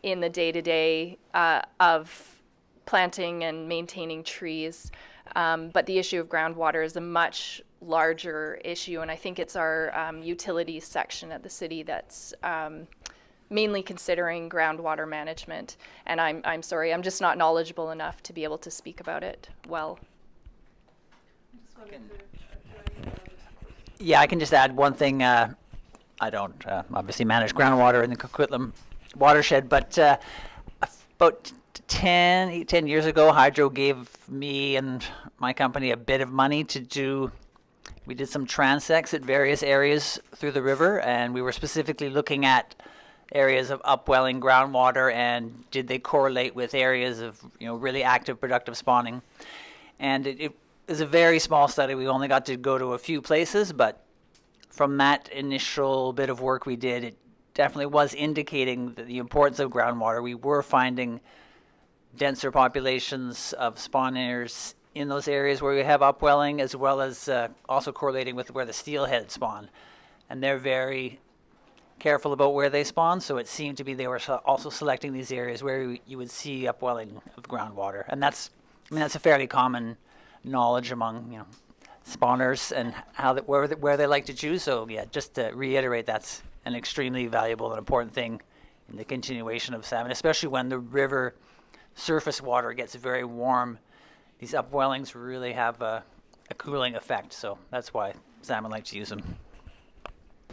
in the day-to-day of planting and maintaining trees. But the issue of groundwater is a much larger issue, and I think it's our utilities section at the city that's mainly considering groundwater management. And I'm sorry, I'm just not knowledgeable enough to be able to speak about it well. Yeah, I can just add one thing. I don't obviously manage groundwater in the Coquitlam watershed, but about 10 years ago, Hydro gave me and my company a bit of money we did some transects at various areas through the river, and we were specifically looking at areas of upwelling groundwater and did they correlate with areas of really active productive spawning. And it was a very small study. We only got to go to a few places, but from that initial bit of work we did, it definitely was indicating the importance of groundwater. We were finding denser populations of spawners in those areas where we have upwelling, as well as also correlating with where the steelhead spawn. And they're very careful about where they spawn, so it seemed to be they were also selecting these areas where you would see upwelling of groundwater. And that's a fairly common knowledge among spawners and where they like to choose. So yeah, just to reiterate, that's an extremely valuable and important thing in the continuation of salmon, especially when the river surface water gets very warm. These upwellings really have a cooling effect, so that's why salmon like to use them.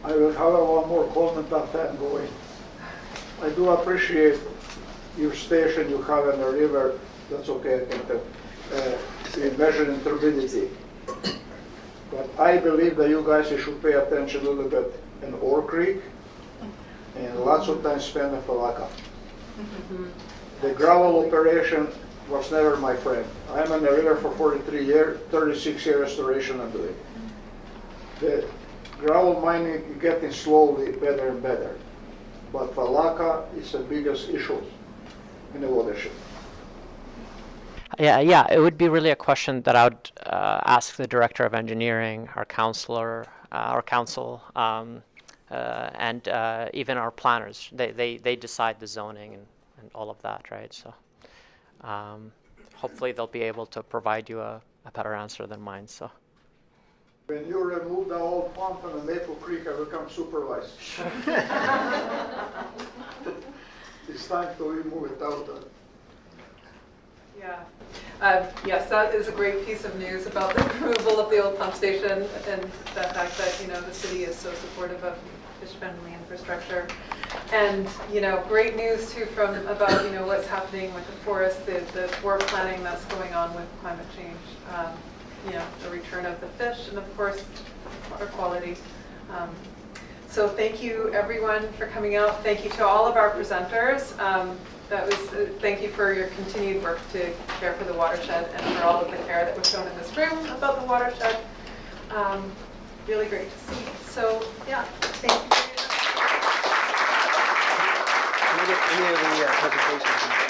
I will have one more comment after I'm going. I do appreciate your station you have in the river. That's okay, I can tell. In measuring turbidity. But I believe that you guys should pay attention a little bit in Ore Creek and lots of time spent in Falaka. The gravel operation was never my friend. I'm in the river for 43 years, 36 year restoration I'm doing. The gravel mining is getting slowly better and better, but Falaka is the biggest issue in the watershed. Yeah, it would be really a question that I would ask the Director of Engineering, our Councillor, our Council, and even our planners. They decide the zoning and all of that, right? So hopefully they'll be able to provide you a better answer than mine. So. When you remove the old pump in the Maple Creek, I become supervised. It's time to remove it out. Yeah. Yes, that is a great piece of news about the removal of the old pump station and the fact that, the city is so supportive of fish-friendly infrastructure. And, great news too about, what's happening with the forest, the forest planning that's going on with climate change, the return of the fish and of course, water quality. So thank you everyone for coming out. Thank you to all of our presenters. Thank you for your continued work to care for the watershed and for all of the care that was shown in this room about the watershed. Really great to see. So yeah, thank you. Any of the presentations?